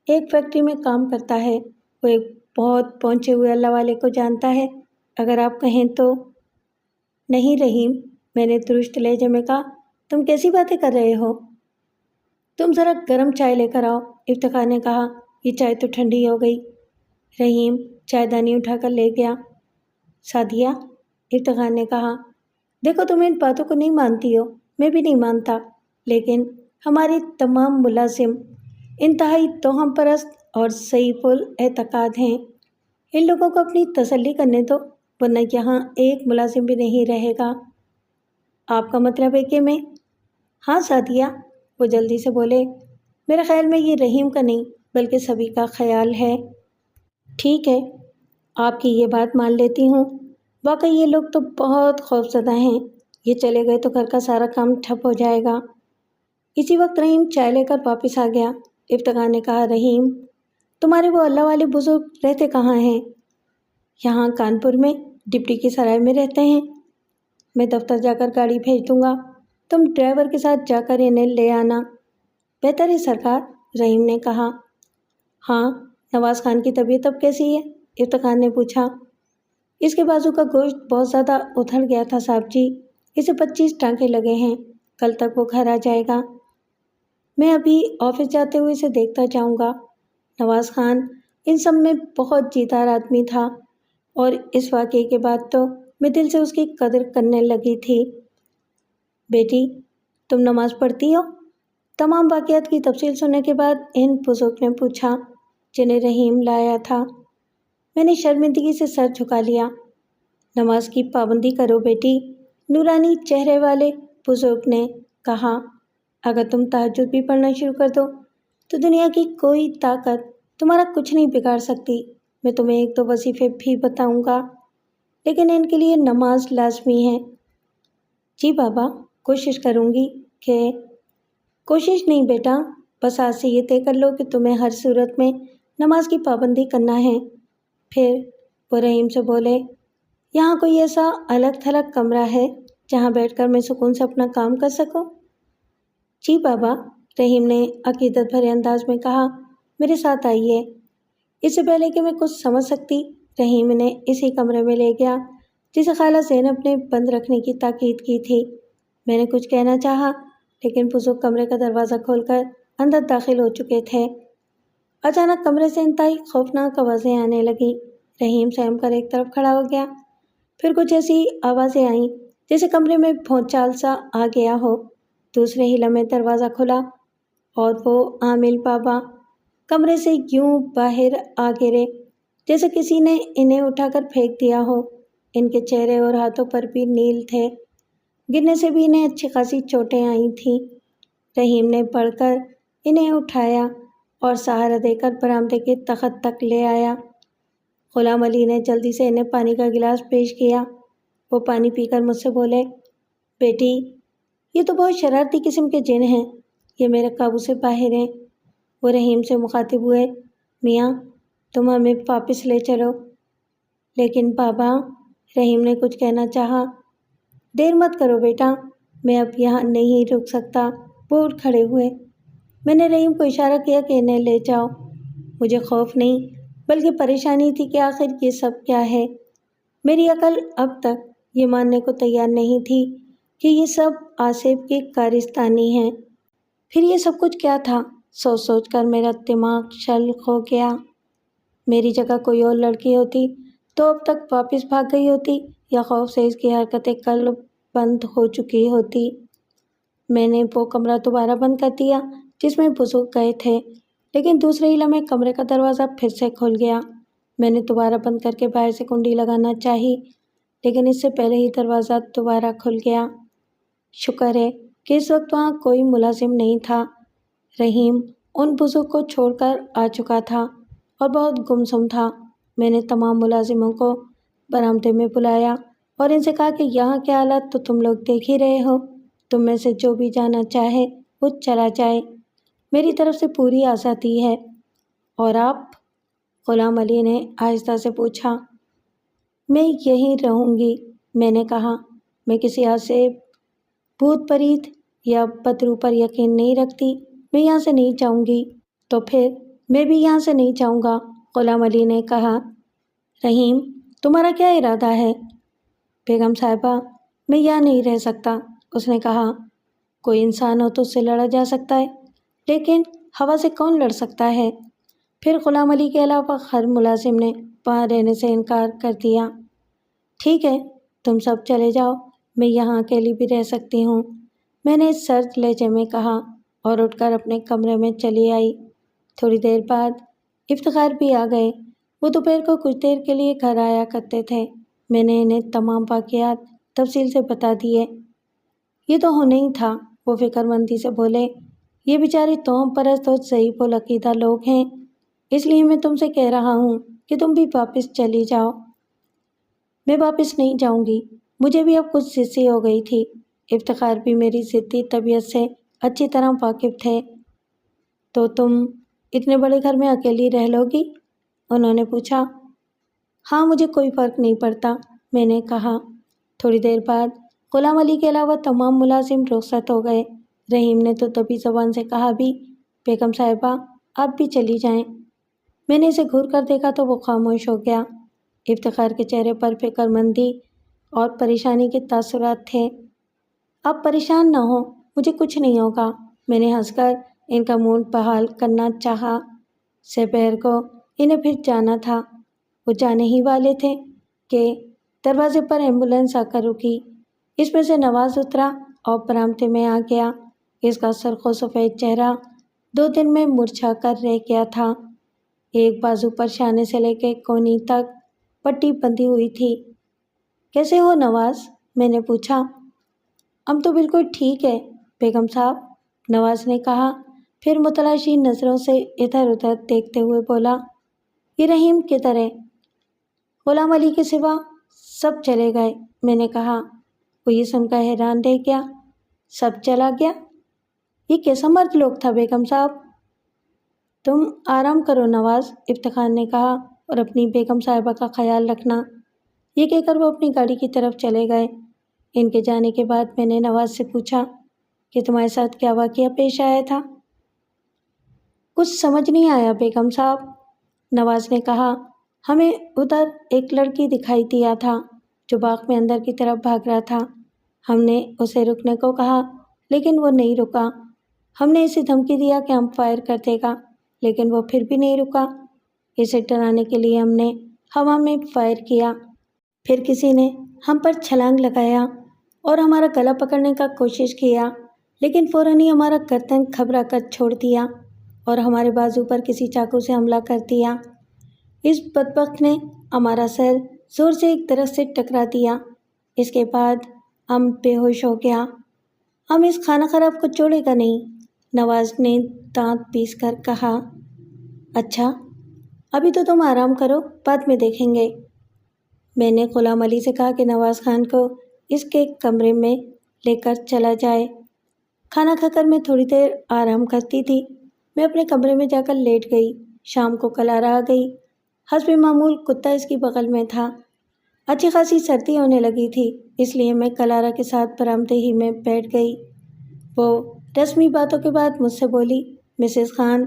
ایک فیکٹری میں کام کرتا ہے، وہ ایک بہت پہنچے ہوئے اللہ والے کو جانتا ہے، اگر آپ کہیں تو۔ نہیں رحیم، میں نے درست لہجے میں کہا، تم کیسی باتیں کر رہے ہو؟ تم ذرا گرم چائے لے کر آؤ، افتخار نے کہا۔ یہ چائے تو ٹھنڈی ہو گئی۔ رحیم چائے دانی اٹھا کر لے گیا۔ سعدیہ، افتخار نے کہا، دیکھو تم ان باتوں کو نہیں مانتی ہو، میں بھی نہیں مانتا، لیکن ہمارے تمام ملازم انتہائی توہم پرست اور ضعیف الاعتقاد ہیں۔ ان لوگوں کو اپنی تسلی کرنے دو، ورنہ یہاں ایک ملازم بھی نہیں رہے گا۔ آپ کا مطلب ہے کہ میں؟ ہاں سعدیہ، وہ جلدی سے بولے، میرے خیال میں یہ رحیم کا نہیں بلکہ سبھی کا خیال ہے۔ ٹھیک ہے، آپ کی یہ بات مان لیتی ہوں، واقعی یہ لوگ تو بہت خوفزدہ ہیں، یہ چلے گئے تو گھر کا سارا کام ٹھپ ہو جائے گا۔ اسی وقت رحیم چائے لے کر واپس آ گیا۔ افتخار نے کہا، رحیم، تمہارے وہ اللہ والے بزرگ رہتے کہاں ہیں؟ یہاں کانپور میں ڈپٹی کی سرائے میں رہتے ہیں۔ میں دفتر جا کر گاڑی بھیج دوں گا، تم ڈرائیور کے ساتھ جا کر انہیں لے آنا۔ بہتر ہے سرکار، رحیم نے کہا۔ ہاں، نواز خان کی طبیعت اب کیسی ہے؟ افتخار نے پوچھا۔ اس کے بازو کا گوشت بہت زیادہ اتھڑ گیا تھا صاحب جی، اسے 25 ٹانکے لگے ہیں، کل تک وہ گھر آ جائے گا۔ میں ابھی آفس جاتے ہوئے اسے دیکھتا جاؤں گا۔ نواز خان ان سب میں بہت جیدار آدمی تھا، اور اس واقعے کے بعد تو میں دل سے اس کی قدر کرنے لگی تھی۔ بیٹی، تم نماز پڑھتی ہو؟ تمام واقعات کی تفصیل سننے کے بعد ان بزرگ نے پوچھا جنہیں رحیم لایا تھا۔ میں نے شرمندگی سے سر جھکا لیا۔ نماز کی پابندی کرو بیٹی، نورانی چہرے والے بزرگ نے کہا۔ اگر تم تہجد بھی پڑھنا شروع کر دو تو دنیا کی کوئی طاقت تمہارا کچھ نہیں بگاڑ سکتی۔ میں تمہیں 1-2 وظیفے بھی بتاؤں گا، لیکن ان کے لیے نماز لازمی ہے۔ جی بابا، کوشش کروں گی کہ… کوشش نہیں بیٹا، بس آج سے یہ طے کر لو کہ تمہیں ہر صورت میں نماز کی پابندی کرنا ہے۔ پھر وہ رحیم سے بولے، یہاں کوئی ایسا الگ تھلگ کمرہ ہے جہاں بیٹھ کر میں سکون سے اپنا کام کر سکوں؟ جی بابا، رحیم نے عقیدت بھرے انداز میں کہا، میرے ساتھ آئیے۔ اس سے پہلے کہ میں کچھ سمجھ سکتی، رحیم نے اسی کمرے میں لے گیا جسے خالہ زینب نے بند رکھنے کی تاکید کی تھی۔ میں نے کچھ کہنا چاہا، لیکن بزرگ کمرے کا دروازہ کھول کر اندر داخل ہو چکے تھے۔ اچانک کمرے سے انتہائی خوفناک آوازیں آنے لگیں۔ رحیم سہم کر ایک طرف کھڑا ہو گیا۔ پھر کچھ ایسی آوازیں آئیں جیسے کمرے میں بھونچال سا آ گیا ہو۔ دوسرے ہی لمحے دروازہ کھلا اور وہ عامل بابا کمرے سے یوں باہر آ گرے جیسے کسی نے انہیں اٹھا کر پھینک دیا ہو۔ ان کے چہرے اور ہاتھوں پر بھی نیل تھے، گرنے سے بھی انہیں اچھی خاصی چوٹیں آئی تھیں۔ رحیم نے بڑھ کر انہیں اٹھایا اور سہارا دے کر برآمدے کے تخت تک لے آیا۔ غلام علی نے جلدی سے انہیں پانی کا گلاس پیش کیا۔ وہ پانی پی کر مجھ سے بولے، بیٹی، یہ تو بہت شرارتی قسم کے جن ہیں، یہ میرے قابو سے باہر ہیں۔ وہ رحیم سے مخاطب ہوئے، میاں تم ہمیں واپس لے چلو۔ لیکن بابا، رحیم نے کچھ کہنا چاہا۔ دیر مت کرو بیٹا، میں اب یہاں نہیں رک سکتا۔ وہ اٹھ کھڑے ہوئے۔ میں نے رحیم کو اشارہ کیا کہ انہیں لے جاؤ۔ مجھے خوف نہیں بلکہ پریشانی تھی کہ آخر یہ سب کیا ہے۔ میری عقل اب تک یہ ماننے کو تیار نہیں تھی کہ یہ سب آصف کی کارستانی ہے۔ پھر یہ سب کچھ کیا تھا؟ سوچ سوچ کر میرا دماغ شلخ ہو گیا۔ میری جگہ کوئی اور لڑکی ہوتی تو اب تک واپس بھاگ گئی ہوتی یا خوف سے اس کی حرکتیں قلب بند ہو چکی ہوتی۔ میں نے وہ کمرہ دوبارہ بند کر دیا جس میں بزرگ گئے تھے، لیکن دوسرے ہی لمحے کمرے کا دروازہ پھر سے کھل گیا۔ میں نے دوبارہ بند کر کے باہر سے کنڈی لگانا چاہی، لیکن اس سے پہلے ہی دروازہ دوبارہ کھل گیا۔ شکر ہے کہ اس وقت وہاں کوئی ملازم نہیں تھا۔ رحیم ان بزرگ کو چھوڑ کر آ چکا تھا اور بہت گمسم تھا۔ میں نے تمام ملازموں کو برآمدے میں بلایا اور ان سے کہا کہ یہاں کے حالات تو تم لوگ دیکھ ہی رہے ہو، تم میں سے جو بھی جانا چاہے وہ چلا جائے، میری طرف سے پوری آزادی ہے۔ اور آپ؟ غلام علی نے آہستہ سے پوچھا۔ میں یہیں رہوں گی، میں نے کہا۔ میں کسی آصف، بھوت پریت یا بدروح پر یقین نہیں رکھتی، میں یہاں سے نہیں جاؤں گی۔ تو پھر میں بھی یہاں سے نہیں جاؤں گا، غلام علی نے کہا۔ رحیم، تمہارا کیا ارادہ ہے؟ بیگم صاحبہ، میں یہاں نہیں رہ سکتا، اس نے کہا۔ کوئی انسان ہو تو اس سے لڑا جا سکتا ہے، لیکن ہوا سے کون لڑ سکتا ہے؟ پھر غلام علی کے علاوہ ہر ملازم نے وہاں رہنے سے انکار کر دیا۔ ٹھیک ہے، تم سب چلے جاؤ، میں یہاں اکیلی بھی رہ سکتی ہوں، میں نے سرد لہجے میں کہا اور اٹھ کر اپنے کمرے میں چلی آئی۔ تھوڑی دیر بعد افتخار بھی آ گئے۔ وہ دوپہر کو کچھ دیر کے لیے گھر آیا کرتے تھے۔ میں نے انہیں تمام واقعات تفصیل سے بتا دیے۔ یہ تو ہونا ہی تھا، وہ فکر مندی سے بولے۔ یہ بیچارے توہم پرست اور ضعیف العقیدہ لوگ ہیں، اس لیے میں تم سے کہہ رہا ہوں کہ تم بھی واپس چلی جاؤ۔ میں واپس نہیں جاؤں گی، مجھے بھی اب کچھ ضدی ہو گئی تھی۔ افتخار بھی میری ضدی طبیعت سے اچھی طرح واقف تھے۔ تو تم اتنے بڑے گھر میں اکیلی رہ لو گی؟ انہوں نے پوچھا۔ ہاں، مجھے کوئی فرق نہیں پڑتا، میں نے کہا۔ تھوڑی دیر بعد غلام علی کے علاوہ تمام ملازم رخصت ہو گئے۔ رحیم نے تو دبی زبان سے کہا بھی، بیگم صاحبہ آپ بھی چلی جائیں۔ میں نے اسے گھور کر دیکھا تو وہ خاموش ہو گیا۔ افتخار کے چہرے پر فکر مندی اور پریشانی کے تاثرات تھے۔ آپ پریشان نہ ہو، مجھے کچھ نہیں ہوگا، میں نے ہنس کر ان کا موڈ بحال کرنا چاہا۔ دوپہر کو انہیں پھر جانا تھا۔ وہ جانے ہی والے تھے کہ دروازے پر ایمبولینس آ کر رکی۔ اس میں سے نواز اترا اور برآمدے میں آ گیا۔ اس کا سرخ و سفید چہرہ 2 دن میں مرجھا کر رہ گیا تھا۔ ایک بازو پر شانے سے لے کے کونی تک پٹی بندھی ہوئی تھی۔ کیسے ہو نواز؟ میں نے پوچھا۔ ہم تو بالکل ٹھیک ہے بیگم صاحب، نواز نے کہا، پھر متلاشی نظروں سے ادھر ادھر دیکھتے ہوئے بولا، یہ رحیم کدھر ہے؟ غلام علی کے سوا سب چلے گئے، میں نے کہا۔ وہ یہ سن کر حیران رہ گیا۔ سب چلا گیا؟ یہ کیسا مرد لوگ تھا بیگم صاحب؟ تم آرام کرو نواز، افتخار نے کہا، اور اپنی بیگم صاحبہ کا خیال رکھنا۔ یہ کہہ کر وہ اپنی گاڑی کی طرف چلے گئے۔ ان کے جانے کے بعد میں نے نواز سے پوچھا کہ تمہارے ساتھ کیا واقعہ پیش آیا تھا؟ کچھ سمجھ نہیں آیا بیگم صاحب، نواز نے کہا۔ ہمیں ادھر ایک لڑکی دکھائی دیا تھا جو باغ میں اندر کی طرف بھاگ رہا تھا۔ ہم نے اسے رکنے کو کہا لیکن وہ نہیں رکا۔ ہم نے اسے دھمکی دیا کہ ہم فائر کر دے گا، لیکن وہ پھر بھی نہیں رکا۔ اسے ڈرانے کے لیے ہم نے ہوا میں فائر کیا۔ پھر کسی نے ہم پر چھلانگ لگایا اور ہمارا گلا پکڑنے کا کوشش کیا، لیکن فوراً ہی ہمارا گردن گھبرا کر چھوڑ دیا۔ اور ہمارے بازو پر کسی چاقو سے حملہ کر دیا۔ اس بدبخت نے ہمارا سر زور سے ایک درخت سے ٹکرا دیا۔ اس کے بعد ہم بے ہوش ہو گیا۔ ہم اس خانہ خراب کو چھوڑے گا نہیں، نواز نے دانت پیس کر کہا۔ اچھا، ابھی تو تم آرام کرو، بعد میں دیکھیں گے۔ میں نے غلام علی سے کہا کہ نواز خان کو اس کے کمرے میں لے کر چلا جائے۔ کھانا کھا کر میں تھوڑی دیر آرام کرتی تھی۔ میں اپنے کمرے میں جا کر لیٹ گئی۔ شام کو کلارا آ گئی۔ حسب معمول کتا اس کی بغل میں تھا۔ اچھی خاصی سردی ہونے لگی تھی، اس لیے میں کلارا کے ساتھ برآمدے ہی میں بیٹھ گئی۔ وہ رسمی باتوں کے بعد مجھ سے بولی، مسز خان،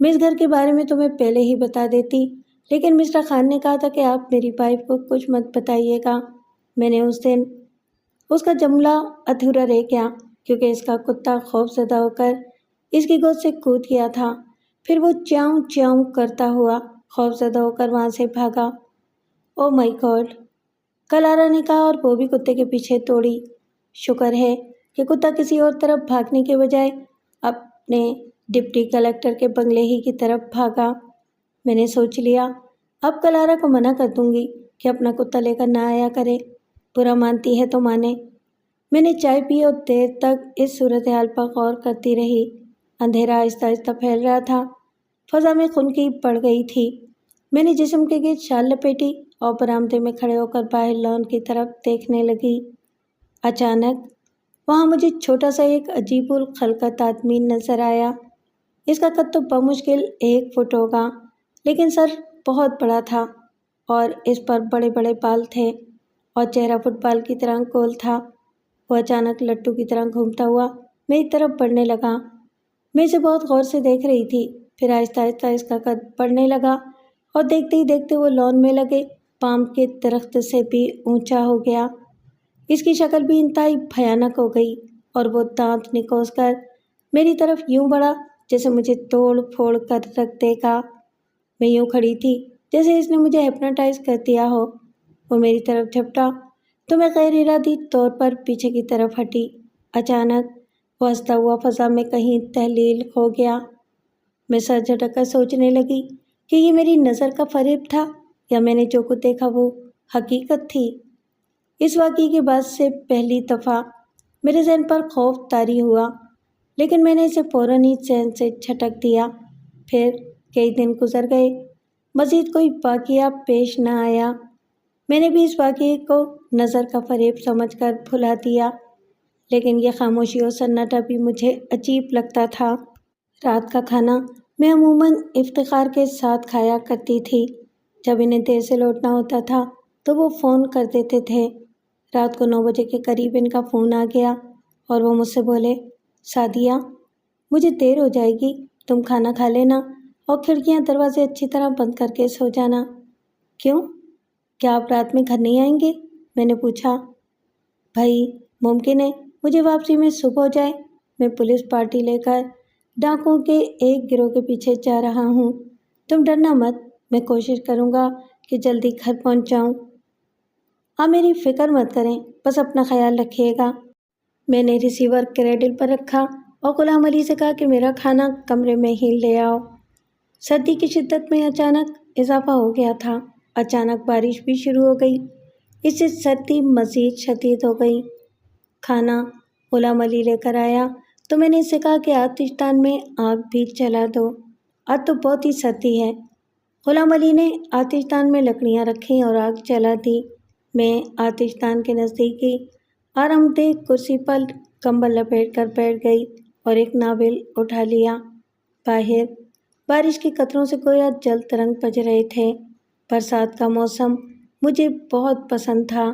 میں اس گھر کے بارے میں تمہیں پہلے ہی بتا دیتی، لیکن مسٹر خان نے کہا تھا کہ آپ میری وائف کو کچھ مت بتائیے گا۔ میں نے اس دن اس کا جملہ ادھورا رہ گیا کیونکہ اس کا کتا خوف زدہ ہو کر اس کی گود سے کود گیا تھا۔ پھر وہ چیاؤں چیاؤں کرتا ہوا خوف زدہ ہو کر وہاں سے بھاگا۔ او مائی گاڈ، کلارا نے کہا اور وہ بھی کتے کے پیچھے دوڑی۔ شکر ہے کہ کتا کسی اور طرف بھاگنے کے بجائے اپنے ڈپٹی کلکٹر کے بنگلے ہی کی طرف بھاگا۔ میں نے سوچ لیا، اب کلارا کو منع کر دوں گی کہ اپنا کتا لے کر نہ آیا کرے، برا مانتی ہے تو مانے۔ میں نے چائے پی اور دیر تک اس صورتحال پر غور کرتی رہی۔ اندھیرا آہستہ آہستہ پھیل رہا تھا، فضا میں خنکی پڑ گئی تھی۔ میں نے جسم کے گرد شال لپیٹی اور برآمدے میں کھڑے ہو کر باہر لان کی طرف دیکھنے لگی۔ اچانک وہاں مجھے چھوٹا سا ایک عجیب الخلقت آدمی نظر آیا۔ اس کا قد تو بمشکل 1 فٹ ہوگا، لیکن سر بہت بڑا تھا اور اس پر بڑے بڑے بال تھے اور چہرہ فٹ بال کی طرح گول تھا۔ وہ اچانک لٹو کی طرح گھومتا ہوا میری طرف بڑھنے لگا۔ میں اسے بہت غور سے دیکھ رہی تھی، پھر آہستہ آہستہ اس کا قد بڑھنے لگا اور دیکھتے ہی دیکھتے وہ لان میں لگے پام کے درخت سے بھی اونچا ہو گیا۔ اس کی شکل بھی انتہائی بھیانک ہو گئی اور وہ دانت نکوس کر میری طرف یوں بڑھا جیسے مجھے توڑ پھوڑ کر رکھ دے گا۔ میں یوں کھڑی تھی جیسے اس نے مجھے ہپنوٹائز کر دیا ہو۔ وہ میری طرف جھپٹا تو میں غیر ارادی طور پر پیچھے کی طرف ہٹی۔ اچانک وہ ہنستا ہوا فضا میں کہیں تحلیل ہو گیا۔ میں سر جھٹک کر سوچنے لگی کہ یہ میری نظر کا فریب تھا یا میں نے جو کچھ دیکھا وہ حقیقت تھی۔ اس واقعے کے بعد سے پہلی دفعہ میرے ذہن پر خوف طاری ہوا، لیکن میں نے اسے فوراً ہی ذہن سے جھٹک دیا۔ پھر کئی دن گزر گئے، مزید کوئی واقعہ پیش نہ آیا۔ میں نے بھی اس واقعے کو نظر کا فریب سمجھ کر بھلا دیا، لیکن یہ خاموشی اور سناٹا بھی مجھے عجیب لگتا تھا۔ رات کا کھانا میں عموماً افتخار کے ساتھ کھایا کرتی تھی۔ جب انہیں دیر سے لوٹنا ہوتا تھا تو وہ فون کر دیتے تھے۔ رات کو 9 بجے کے قریب ان کا فون آ گیا اور وہ مجھ سے بولے، سعدیہ، مجھے دیر ہو جائے گی، تم کھانا کھا لینا اور کھڑکیاں دروازے اچھی طرح بند کر کے سو جانا۔ کیوں؟ کیا آپ رات میں گھر نہیں آئیں گے؟ میں نے پوچھا۔ بھائی، ممکن ہے مجھے واپسی میں صبح ہو جائے۔ میں پولیس پارٹی لے کر ڈاکوؤں کے ایک گروہ کے پیچھے جا رہا ہوں۔ تم ڈرنا مت، میں کوشش کروں گا کہ جلدی گھر پہنچ جاؤں۔ آپ میری فکر مت کریں، بس اپنا خیال رکھیے گا۔ میں نے ریسیور کریڈل پر رکھا اور غلام علی سے کہا کہ میرا کھانا کمرے میں ہی لے آؤ۔ سردی کی شدت میں اچانک اضافہ ہو گیا تھا۔ اچانک بارش بھی شروع ہو گئی، اس سے سردی مزید شدید ہو گئی۔ کھانا غلام علی لے کر آیا تو میں نے اس سے کہا کہ آتش دان میں آگ بھی جلا دو، آج تو بہت ہی سردی ہے۔ غلام علی نے آتش دان میں لکڑیاں رکھیں اور آگ جلا دی۔ میں آتش دان کے نزدیک ہی آرام دہ کرسی پر کمبل لپیٹ کر بیٹھ گئی اور ایک ناول اٹھا لیا۔ باہر بارش کے قطروں سے گویا جلد رنگ بج رہے تھے۔ برسات کا موسم مجھے بہت پسند تھا،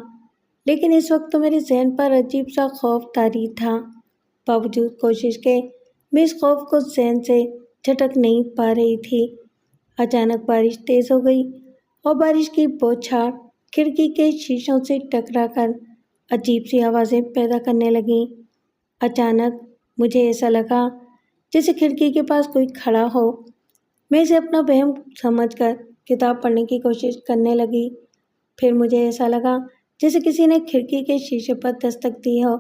لیکن اس وقت تو میرے ذہن پر عجیب سا خوف طاری تھا۔ باوجود کوشش کے میں اس خوف کو ذہن سے جھٹک نہیں پا رہی تھی۔ اچانک بارش تیز ہو گئی اور بارش کی بوچھاڑ کھڑکی کے شیشوں سے ٹکرا کر عجیب سی آوازیں پیدا کرنے لگیں۔ اچانک مجھے ایسا لگا جیسے کھڑکی کے پاس کوئی کھڑا ہو۔ میں اسے اپنا وہم سمجھ کر کتاب پڑھنے کی کوشش کرنے لگی۔ پھر مجھے ایسا لگا جیسے کسی نے کھڑکی کے شیشے پر دستک دی ہو۔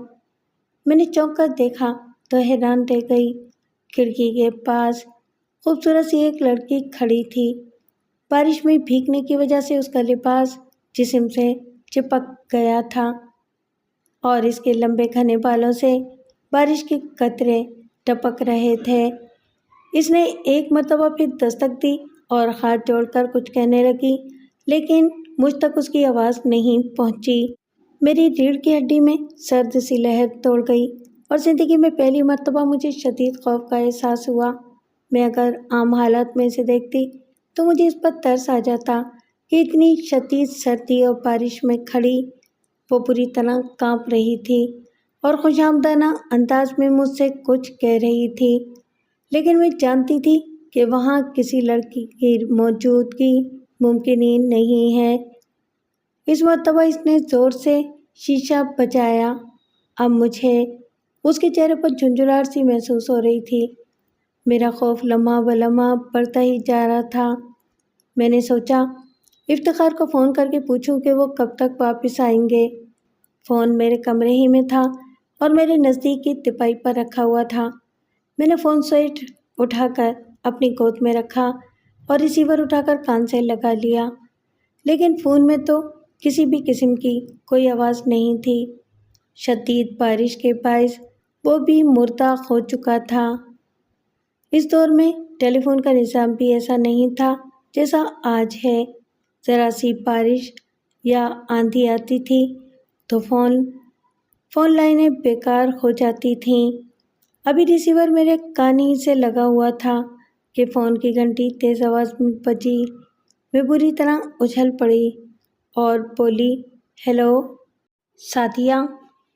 میں نے چونک کر دیکھا تو حیران رہ گئی۔ کھڑکی کے پاس خوبصورت سی ایک لڑکی کھڑی تھی۔ بارش میں بھیگنے کی وجہ سے اس کا لباس جسم سے چپک گیا تھا اور اس کے لمبے گھنے بالوں سے بارش کے قطرے ٹپک رہے تھے۔ اس نے ایک مرتبہ پھر دستک دی اور ہاتھ جوڑ کر کچھ کہنے لگی، لیکن مجھ تک اس کی آواز نہیں پہنچی۔ میری ریڑھ کی ہڈی میں سرد سی لہر دوڑ گئی اور زندگی میں پہلی مرتبہ مجھے شدید خوف کا احساس ہوا۔ میں اگر عام حالات میں اسے دیکھتی تو مجھے اس پر ترس آ جاتا کہ اتنی شدید سردی اور بارش میں کھڑی وہ پوری طرح کانپ رہی تھی اور خوشامدانہ انداز میں مجھ سے کچھ کہہ رہی تھی، لیکن میں جانتی تھی کہ وہاں کسی لڑکی کی موجودگی ممکن ہی نہیں ہے۔ اس مرتبہ اس نے زور سے شیشہ بجایا۔ اب مجھے اس کے چہرے پر جھنجھلاہٹ سی محسوس ہو رہی تھی۔ میرا خوف لمحہ بہ لمحہ بڑھتا ہی جا رہا تھا۔ میں نے سوچا افتخار کو فون کر کے پوچھوں کہ وہ کب تک واپس آئیں گے۔ فون میرے کمرے ہی میں تھا اور میرے نزدیک کی تپائی پر رکھا ہوا تھا۔ میں نے فون سیٹ اٹھا کر اپنی گود میں رکھا اور ریسیور اٹھا کر کان سے لگا لیا، لیکن فون میں تو کسی بھی قسم کی کوئی آواز نہیں تھی۔ شدید بارش کے باعث وہ بھی مردہ ہو چکا تھا۔ اس دور میں ٹیلی فون کا نظام بھی ایسا نہیں تھا جیسا آج ہے۔ ذرا سی بارش یا آندھی آتی تھی تو فون لائنیں بیکار ہو جاتی تھیں۔ ابھی ریسیور میرے کان ہی سے لگا ہوا تھا کہ فون کی گھنٹی تیز آواز میں بجی۔ میں بری طرح اچھل پڑی اور بولی، ہیلو سعدیہ۔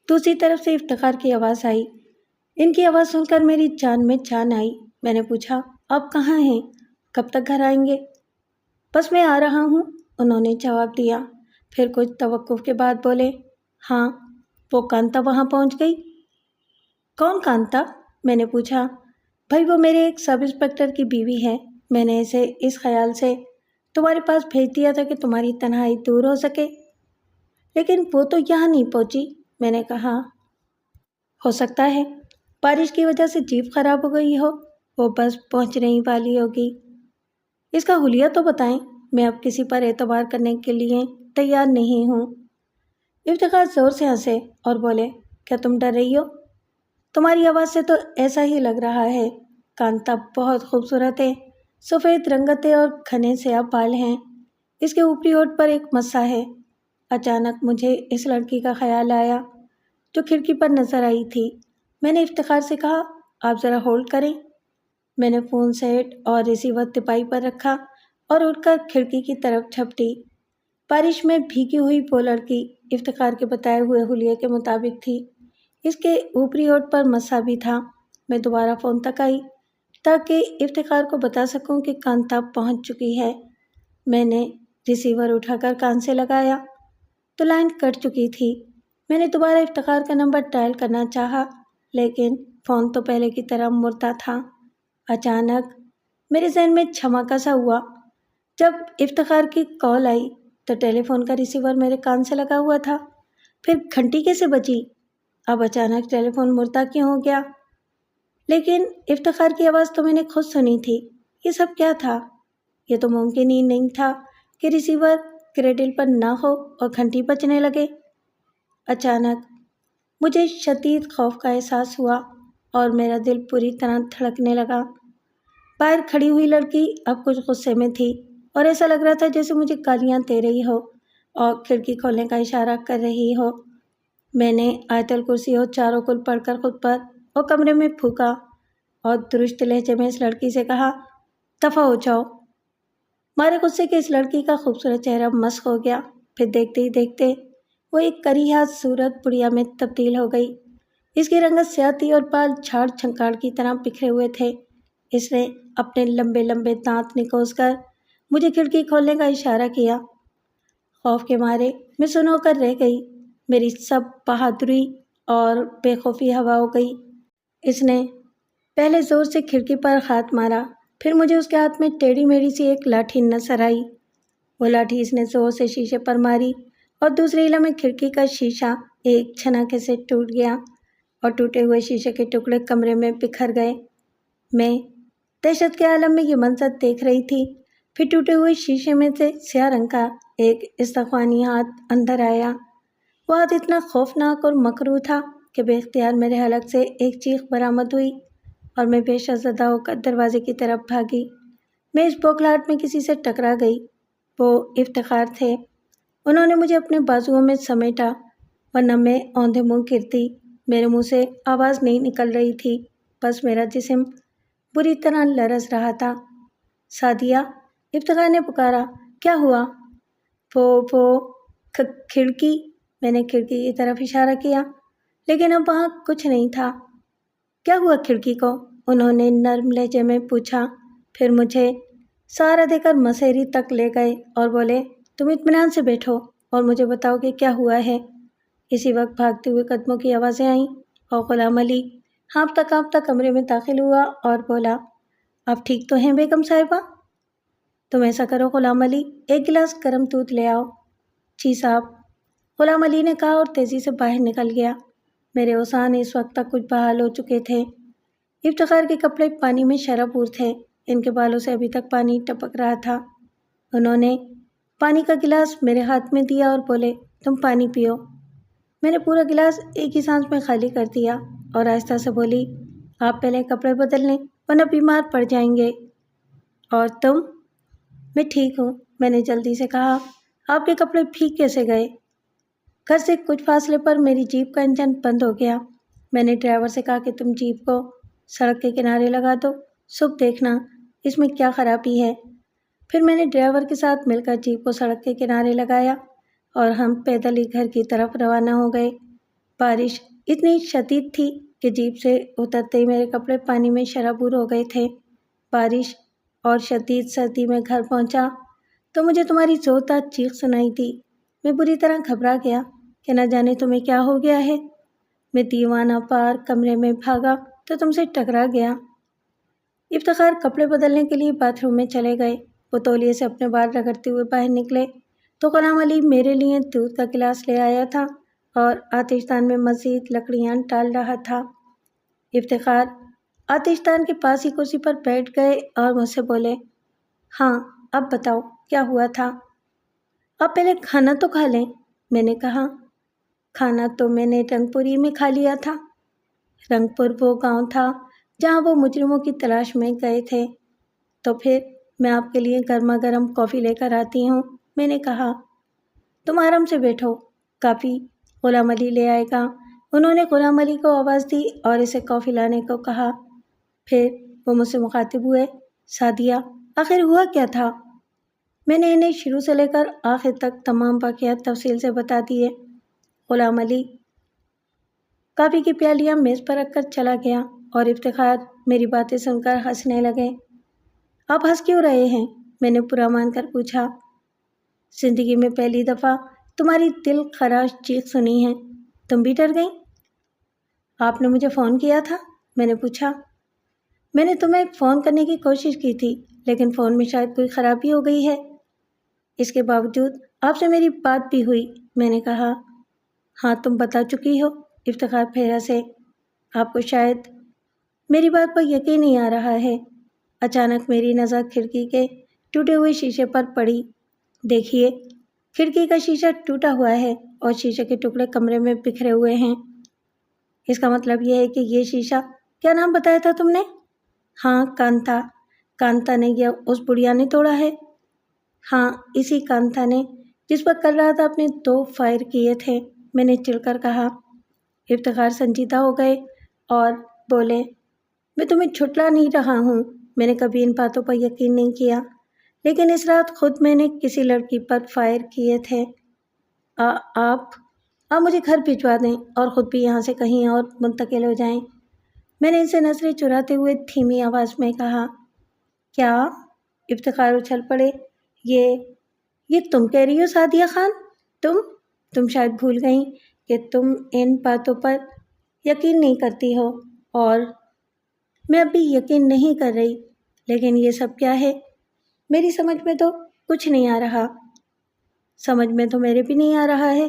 دوسری طرف سے افتخار کی آواز آئی۔ ان کی آواز سن کر میری جان میں جان آئی۔ میں نے پوچھا، آپ کہاں ہیں؟ کب تک گھر آئیں گے؟ بس میں آ رہا ہوں، انہوں نے جواب دیا۔ پھر کچھ توقف کے بعد بولے، ہاں، وہ کانتا وہاں پہنچ گئی؟ کون کانتا؟ میں نے پوچھا۔ بھائی وہ میرے ایک سب انسپکٹر کی بیوی ہے۔ میں نے اسے اس خیال سے تمہارے پاس بھیج دیا تھا کہ تمہاری تنہائی دور ہو سکے، لیکن وہ تو یہاں نہیں پہنچی۔ میں نے کہا، ہو سکتا ہے بارش کی وجہ سے جیپ خراب ہو گئی ہو، وہ بس پہنچنے ہی والی ہوگی۔ اس کا حلیہ تو بتائیں، میں اب کسی پر اعتبار کرنے کے لیے تیار نہیں ہوں۔ افتخار زور سے ہنسے اور بولے، کیا تم ڈر رہی ہو؟ تمہاری آواز سے تو ایسا ہی لگ رہا ہے۔ کانتا بہت خوبصورت ہے، سفید رنگتیں اور گھنے سیاہ بال ہیں۔ اس کے اوپری ہونٹ پر ایک مسا ہے۔ اچانک مجھے اس لڑکی کا خیال آیا جو کھڑکی پر نظر آئی تھی۔ میں نے افتخار سے کہا، آپ ذرا ہولڈ کریں۔ میں نے فون سیٹ اور ریسیور تپائی پر رکھا اور اٹھ کر کھڑکی کی طرف جھپٹی۔ بارش میں بھیگی ہوئی وہ لڑکی افتخار کے بتائے ہوئے حلیے کے مطابق تھی۔ اس کے اوپری ہونٹ پر مسا بھی تھا۔ میں دوبارہ فون تک آئی تاکہ افتخار کو بتا سکوں کہ کانتا پہنچ چکی ہے۔ میں نے ریسیور اٹھا کر کان سے لگایا تو لائن کٹ چکی تھی۔ میں نے دوبارہ افتخار کا نمبر ڈائل کرنا چاہا، لیکن فون تو پہلے کی طرح مردہ تھا۔ اچانک میرے ذہن میں دھماکہ سا ہوا۔ جب افتخار کی کال آئی تو ٹیلی فون کا ریسیور میرے کان سے لگا ہوا تھا، پھر گھنٹی کیسے بجی؟ اب اچانک ٹیلی فون مردہ کیوں ہو گیا؟ لیکن افتخار کی آواز تو میں نے خود سنی تھی۔ یہ سب کیا تھا؟ یہ تو ممکن ہی نہیں تھا کہ ریسیور کریڈل پر نہ ہو اور گھنٹی بجنے لگے۔ اچانک مجھے شدید خوف کا احساس ہوا اور میرا دل پوری طرح دھڑکنے لگا۔ باہر کھڑی ہوئی لڑکی اب کچھ غصے میں تھی اور ایسا لگ رہا تھا جیسے مجھے گالیاں دے رہی ہو اور کھڑکی کھولنے کا اشارہ کر رہی ہو۔ میں نے آیت الکرسی اور چاروں کل پڑھ کر خود پر اور کمرے میں پھونکا اور درست لہجے میں اس لڑکی سے کہا، دفع ہو جاؤ۔ مارے غصے کے اس لڑکی کا خوبصورت چہرہ مسخ ہو گیا۔ پھر دیکھتے ہی دیکھتے وہ ایک کریحا صورت بڑھیا میں تبدیل ہو گئی۔ اس کی رنگت سیاہ تھی اور بال جھاڑ جھنکاڑ کی طرح بکھرے ہوئے تھے۔ اس نے اپنے لمبے لمبے دانت نکوس کر مجھے کھڑکی کھولنے کا اشارہ کیا۔ خوف کے مارے میں سن ہو کر رہ گئی۔ میری سب بہادری اور بے خوفی ہوا ہو گئی۔ اس نے پہلے زور سے کھڑکی پر ہاتھ مارا، پھر مجھے اس کے ہاتھ میں ٹیڑھی میڑھی سی ایک لاٹھی نظر آئی۔ وہ لاٹھی اس نے زور سے شیشے پر ماری اور دوسرے لمحے کھڑکی کا شیشہ ایک جھنکے سے ٹوٹ گیا اور ٹوٹے ہوئے شیشے کے ٹکڑے کمرے میں بکھر گئے۔ میں دہشت کے عالم میں یہ منظر دیکھ رہی تھی۔ پھر ٹوٹے ہوئے شیشے میں سے سیاہ رنگ کا ایک استخوانی ہاتھ اندر آیا۔ وہ ہاتھ اتنا خوفناک اور مکروہ تھا کہ بے اختیار میرے حلق سے ایک چیخ برآمد ہوئی اور میں بے شر زدہ ہو کر دروازے کی طرف بھاگی۔ میں اس بوکھلاہٹ میں کسی سے ٹکرا گئی۔ وہ افتخار تھے۔ انہوں نے مجھے اپنے بازوؤں میں سمیٹا، ورنہ میں اوندھے منہ گرتی۔ میرے منہ سے آواز نہیں نکل رہی تھی، بس میرا جسم بری طرح لرز رہا تھا۔ سعدیہ، افتخار نے پکارا، کیا ہوا؟ وہ کھڑکی۔ میں نے کھڑکی کی طرف اشارہ کیا، لیکن اب وہاں کچھ نہیں تھا۔ کیا ہوا کھڑکی کو؟ انہوں نے نرم لہجے میں پوچھا، پھر مجھے سہارا دے کر مسیری تک لے گئے اور بولے، تم اطمینان سے بیٹھو اور مجھے بتاؤ کہ کیا ہوا ہے۔ اسی وقت بھاگتے ہوئے قدموں کی آوازیں آئیں اور غلام علی ہانپتا کانپتا کمرے میں داخل ہوا اور بولا، آپ ٹھیک تو ہیں بیگم صاحبہ؟ تم ایسا کرو غلام علی، ایک گلاس گرم دودھ لے آؤ۔ جی صاحب، غلام علی نے کہا اور تیزی سے باہر نکل گیا۔ میرے اوسان اس وقت تک کچھ بحال ہو چکے تھے۔ افتخار کے کپڑے پانی میں شرابور تھے، ان کے بالوں سے ابھی تک پانی ٹپک رہا تھا۔ انہوں نے پانی کا گلاس میرے ہاتھ میں دیا اور بولے، تم پانی پیو۔ میں نے پورا گلاس ایک ہی سانس میں خالی کر دیا اور آہستہ سے بولی، آپ پہلے کپڑے بدل لیں ورنہ بیمار پڑ جائیں گے۔ اور تم؟ میں ٹھیک ہوں، میں نے جلدی سے کہا۔ آپ کے کپڑے بھیگ کیسے گئے؟ گھر سے کچھ فاصلے پر میری جیپ کا انجن بند ہو گیا۔ میں نے ڈرائیور سے کہا کہ تم جیپ کو سڑک کے کنارے لگا دو، صبح دیکھنا اس میں کیا خرابی ہے۔ پھر میں نے ڈرائیور کے ساتھ مل کر جیپ کو سڑک کے کنارے لگایا اور ہم پیدل ہی گھر کی طرف روانہ ہو گئے۔ بارش اتنی شدید تھی کہ جیپ سے اترتے ہی میرے کپڑے پانی میں شرابور ہو گئے تھے۔ بارش اور شدید سردی میں گھر پہنچا تو مجھے تمہاری زوردار چیخ سنائی دی۔ میں بری طرح گھبرا گیا کہ نہ جانے تمہیں کیا ہو گیا ہے۔ میں دیوانہ پار کمرے میں بھاگا تو تم سے ٹکرا گیا۔ افتخار کپڑے بدلنے کے لیے باتھ روم میں چلے گئے۔ وہ تولیے سے اپنے بال رگڑتے ہوئے باہر نکلے تو غلام علی میرے لیے دودھ کا گلاس لے آیا تھا اور آتش دان میں مزید لکڑیاں ڈال رہا تھا۔ افتخار آتش دان کے پاس ہی کرسی پر بیٹھ گئے اور مجھ سے بولے، ہاں اب بتاؤ کیا ہوا تھا؟ آپ پہلے کھانا تو کھا لیں۔ میں نے کہا، کھانا تو میں نے رنگ پوری میں کھا لیا تھا۔ رنگ پور وہ گاؤں تھا جہاں وہ مجرموں کی تلاش میں گئے تھے۔ تو پھر میں آپ کے لیے گرما گرم کافی لے کر آتی ہوں، میں نے کہا۔ تم آرام سے بیٹھو، کافی غلام علی لے آئے گا۔ انہوں نے غلام علی کو آواز دی اور اسے کافی لانے کو کہا۔ پھر وہ مجھ سے مخاطب ہوئے، سعدیہ آخر ہوا کیا تھا؟ میں نے انہیں شروع سے لے کر آخر تک تمام واقعات تفصیل سے بتا دیے۔ غلام علی کافی کی پیالیاں میز پر رکھ کر چلا گیا اور افتخار میری باتیں سن کر ہنسنے لگے۔ آپ ہنس کیوں رہے ہیں؟ میں نے برا مان کر پوچھا۔ زندگی میں پہلی دفعہ تمہاری دل خراش چیخ سنی ہے، تم بھی ڈر گئیں؟ آپ نے مجھے فون کیا تھا؟ میں نے پوچھا۔ میں نے تمہیں فون کرنے کی کوشش کی تھی، لیکن فون میں شاید کوئی خرابی ہو گئی ہے۔ اس کے باوجود آپ سے میری بات بھی ہوئی، میں نے کہا۔ ہاں تم بتا چکی ہو، افتخار پھیرا سے۔ آپ کو شاید میری بات پر یقین نہیں آ رہا ہے۔ اچانک میری نظر کھڑکی کے ٹوٹے ہوئے شیشے پر پڑی۔ دیکھیے، کھڑکی کا شیشہ ٹوٹا ہوا ہے اور شیشے کے ٹکڑے کمرے میں بکھرے ہوئے ہیں۔ اس کا مطلب یہ ہے کہ یہ شیشہ، کیا نام بتایا تھا تم نے؟ ہاں کانتا۔ کانتا نے یا اس بڑھیا نے توڑا ہے؟ ہاں اسی کانتا نے، جس پر کل رات آپ نے 2 فائر کیے تھے، میں نے چڑھ کر کہا۔ افتخار سنجیدہ ہو گئے اور بولے، میں تمہیں جھٹلا نہیں رہا ہوں، میں نے کبھی ان باتوں پر یقین نہیں کیا، لیکن اس رات خود میں نے کسی لڑکی پر فائر کیے تھے۔ آپ مجھے گھر بھجوا دیں اور خود بھی یہاں سے کہیں اور منتقل ہو جائیں، میں نے ان سے نظریں چراتے ہوئے دھیمی آواز میں کہا۔ کیا؟ افتخار اچھل پڑے۔ یہ تم کہہ رہی ہو سعدیہ خان؟ تم شاید بھول گئیں کہ تم ان باتوں پر یقین نہیں کرتی ہو، اور میں اب بھی یقین نہیں کر رہی، لیکن یہ سب کیا ہے؟ میری سمجھ میں تو کچھ نہیں آ رہا۔ سمجھ میں تو میرے بھی نہیں آ رہا ہے،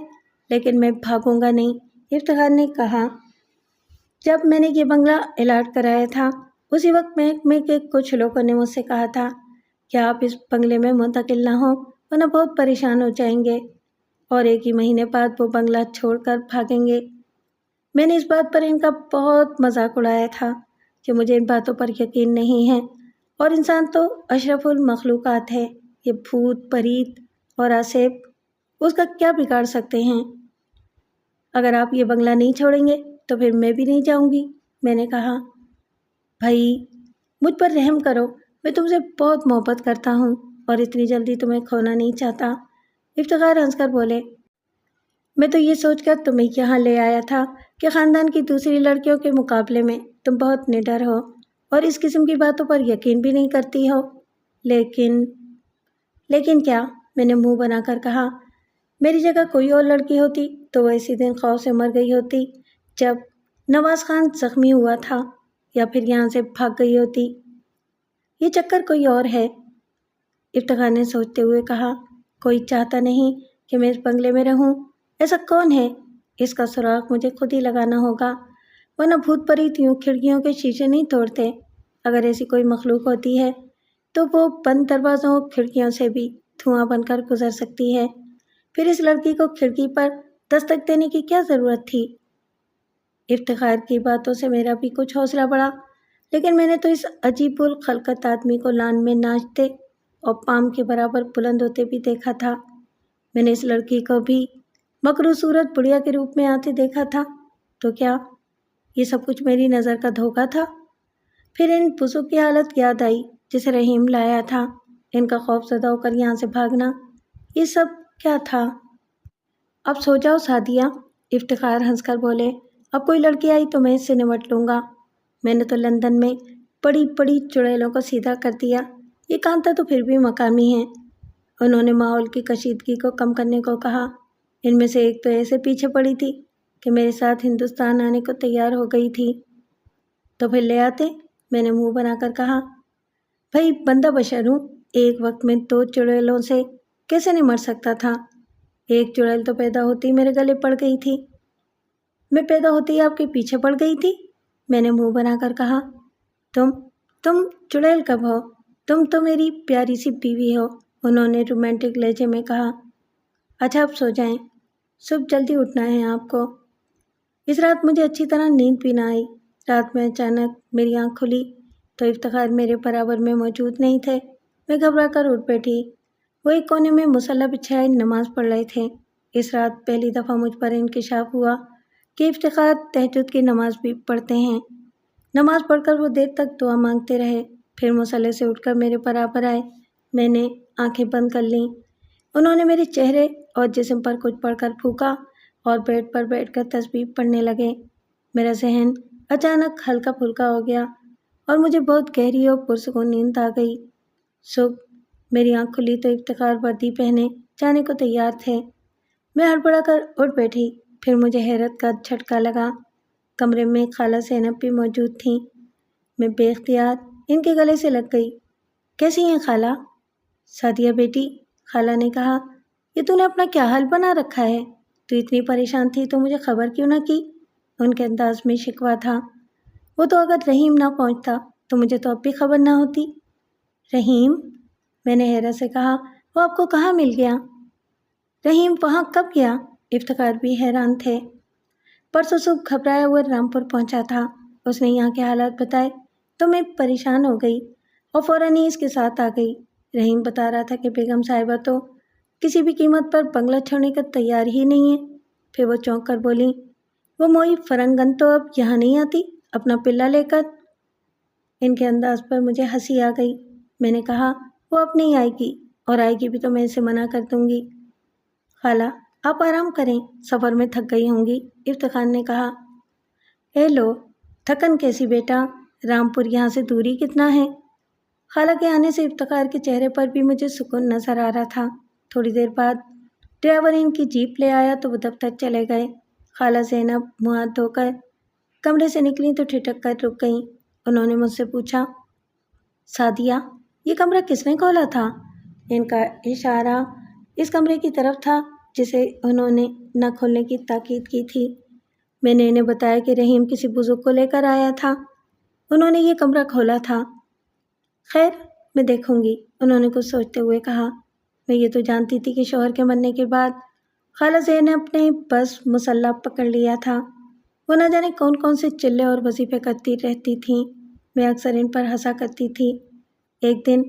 لیکن میں بھاگوں گا نہیں، افتخار نے کہا۔ جب میں نے یہ بنگلہ الاٹ کرایا تھا، اسی وقت محکمے کے کچھ لوگوں نے مجھ سے کہا تھا کہ آپ اس بنگلے میں منتقل نہ ہوں ورنہ بہت پریشان ہو جائیں گے اور 1 ہی مہینے بعد وہ بنگلہ چھوڑ کر بھاگیں گے۔ میں نے اس بات پر ان کا بہت مذاق اڑایا تھا کہ مجھے ان باتوں پر یقین نہیں ہے اور انسان تو اشرف المخلوقات ہے، یہ بھوت پریت اور آصف اس کا کیا بگاڑ سکتے ہیں؟ اگر آپ یہ بنگلہ نہیں چھوڑیں گے تو پھر میں بھی نہیں جاؤں گی، میں نے کہا۔ بھائی مجھ پر رحم کرو، میں تم سے بہت محبت کرتا ہوں اور اتنی جلدی تمہیں کھونا نہیں چاہتا، افتخار ہنس کر بولے۔ میں تو یہ سوچ کر تمہیں یہاں لے آیا تھا کہ خاندان کی دوسری لڑکیوں کے مقابلے میں تم بہت نڈر ہو اور اس قسم کی باتوں پر یقین بھی نہیں کرتی ہو، لیکن کیا؟ میں نے منہ بنا کر کہا۔ میری جگہ کوئی اور لڑکی ہوتی تو وہ اسی دن خوف سے مر گئی ہوتی جب نواز خان زخمی ہوا تھا، یا پھر یہاں سے بھاگ گئی ہوتی۔ یہ چکر کوئی اور ہے، افتخار نے سوچتے ہوئے کہا۔ کوئی چاہتا نہیں کہ میں اس بنگلے میں رہوں، ایسا کون ہے؟ اس کا سراغ مجھے خود ہی لگانا ہوگا، ورنہ بھوت پریت یوں کھڑکیوں کے شیشے نہیں توڑتے۔ اگر ایسی کوئی مخلوق ہوتی ہے تو وہ بند دروازوں اور کھڑکیوں سے بھی دھواں بن کر گزر سکتی ہے، پھر اس لڑکی کو کھڑکی پر دستک دینے کی کیا ضرورت تھی؟ افتخار کی باتوں سے میرا بھی کچھ حوصلہ بڑھا، لیکن میں نے تو اس عجیب الخلقت آدمی کو لان میں ناچتے اور پام کے برابر بلند ہوتے بھی دیکھا تھا۔ میں نے اس لڑکی کو بھی مکروہ صورت بڑھیا کے روپ میں آتے دیکھا تھا، تو کیا یہ سب کچھ میری نظر کا دھوکہ تھا؟ پھر ان بزرگ کی حالت یاد آئی جسے رحیم لایا تھا، ان کا خوف زدہ ہو کر یہاں سے بھاگنا، یہ سب کیا تھا؟ اب سو جاؤ سعدیہ، افتخار ہنس کر بولے۔ اب کوئی لڑکی آئی تو میں اس سے نمٹ لوں گا، میں نے تو لندن میں بڑی بڑی چڑیلوں کو سیدھا کر دیا، یہ کانتا تو پھر بھی مقامی ہے۔ انہوں نے ماحول کی کشیدگی کو کم کرنے کو کہا۔ ان میں سے ایک تو ایسے پیچھے پڑی تھی کہ میرے ساتھ ہندوستان آنے کو تیار ہو گئی تھی۔ تو پھر لے آتے، میں نے منہ بنا کر کہا۔ بھائی بندہ بشر ہوں، ایک وقت میں 2 چڑیلوں سے کیسے نہیں مر سکتا تھا؟ ایک چڑیل تو پیدا ہوتی میرے گلے پڑ گئی تھی۔ میں پیدا ہوتی آپ کے پیچھے پڑ گئی تھی، میں نے منہ بنا کر کہا۔ تم چڑیل کب ہو؟ تم تو میری پیاری سی بیوی ہو، انہوں نے رومانٹک لہجے میں کہا۔ اچھا اب سو جائیں، صبح جلدی اٹھنا ہے آپ کو۔ اس رات مجھے اچھی طرح نیند بھی نہ آئی۔ رات میں اچانک میری آنکھ کھلی تو افتخار میرے برابر میں موجود نہیں تھے۔ میں گھبرا کر اٹھ بیٹھی۔ وہ ایک کونے میں مصلی بچھائے نماز پڑھ رہے تھے۔ اس رات پہلی دفعہ مجھ پر انکشاف ہوا کہ افتخار تہجد کی نماز بھی پڑھتے ہیں۔ نماز پڑھ کر وہ دیر تک دعا مانگتے رہے، پھر مصلی سے اٹھ کر میرے برابر آئے۔ میں نے آنکھیں بند کر لیں۔ انہوں نے میرے چہرے اور جسم پر کچھ پڑھ کر پھونکا اور بیڈ پر بیٹھ کر تسبیح پڑھنے لگے۔ میرا ذہن اچانک ہلکا پھلکا ہو گیا اور مجھے بہت گہری اور پرسکون نیند آ گئی۔ صبح میری آنکھ کھلی تو افتخار وردی پہنے جانے کو تیار تھے۔ میں ہڑبڑا کر اٹھ بیٹھی، پھر مجھے حیرت کا جھٹکا لگا۔ کمرے میں خالہ زینب بھی موجود تھیں۔ میں بے اختیار ان کے گلے سے لگ گئی۔ کیسی ہیں خالہ؟ سعدیہ بیٹی، خالہ نے کہا، یہ تو نے اپنا کیا حال بنا رکھا ہے؟ تو اتنی پریشان تھی تو مجھے خبر کیوں نہ کی؟ ان کے انداز میں شکوہ تھا۔ وہ تو اگر رحیم نہ پہنچتا تو مجھے تو اب بھی خبر نہ ہوتی۔ رحیم؟ میں نے حیرت سے کہا، وہ آپ کو کہاں مل گیا؟ رحیم وہاں کب گیا؟ افتخار بھی حیران تھے۔ پرسوں صبح گھبرایا ہوا رامپور پہنچا تھا، اس نے یہاں کے حالات بتائے تو میں پریشان ہو گئی اور فوراً ہی اس کے ساتھ آ گئی۔ رحیم بتا رہا تھا کہ بیگم صاحبہ تو کسی بھی قیمت پر بنگلہ چھوڑنے کا تیار ہی نہیں ہے۔ پھر وہ چونک کر بولی، وہ موئی فرنگن تو اب یہاں نہیں آتی اپنا پلہ لے کر؟ ان کے انداز پر مجھے ہنسی آ گئی۔ میں نے کہا، وہ اب نہیں آئے گی، اور آئے گی بھی تو میں اسے منع کر دوں گی۔ خالہ آپ آرام کریں، سفر میں تھک گئی ہوں گی، افتخار نے کہا۔ اے لو، تھکن کیسی بیٹا، رامپور یہاں سے دوری کتنا ہے؟ خالہ کے آنے سے افتخار کے چہرے پر بھی مجھے سکون نظر آ رہا تھا۔ تھوڑی دیر بعد ڈرائیور ان کی جیپ لے آیا تو وہ دفتر چلے گئے۔ خالہ زینب منہ ہاتھ دھو کر کمرے سے نکلیں تو ٹھٹک کر رک گئیں۔ انہوں نے مجھ سے پوچھا، سعدیہ یہ کمرہ کس نے کھولا تھا؟ ان کا اشارہ اس کمرے کی طرف تھا جسے انہوں نے نہ کھولنے کی تاکید کی تھی۔ میں نے انہیں بتایا کہ رحیم کسی بزرگ کو لے کر آیا تھا۔ انہوں نے یہ کمرہ کھولا تھا۔ خیر، میں دیکھوں گی، انہوں نے کچھ سوچتے ہوئے کہا۔ میں یہ تو جانتی تھی کہ شوہر کے مرنے کے بعد خالہ زینب نے بس مسلح پکڑ لیا تھا۔ وہ نہ جانے کون کون سے چلے اور وظیفے کرتی رہتی تھیں۔ میں اکثر ان پر ہنسا کرتی تھی۔ ایک دن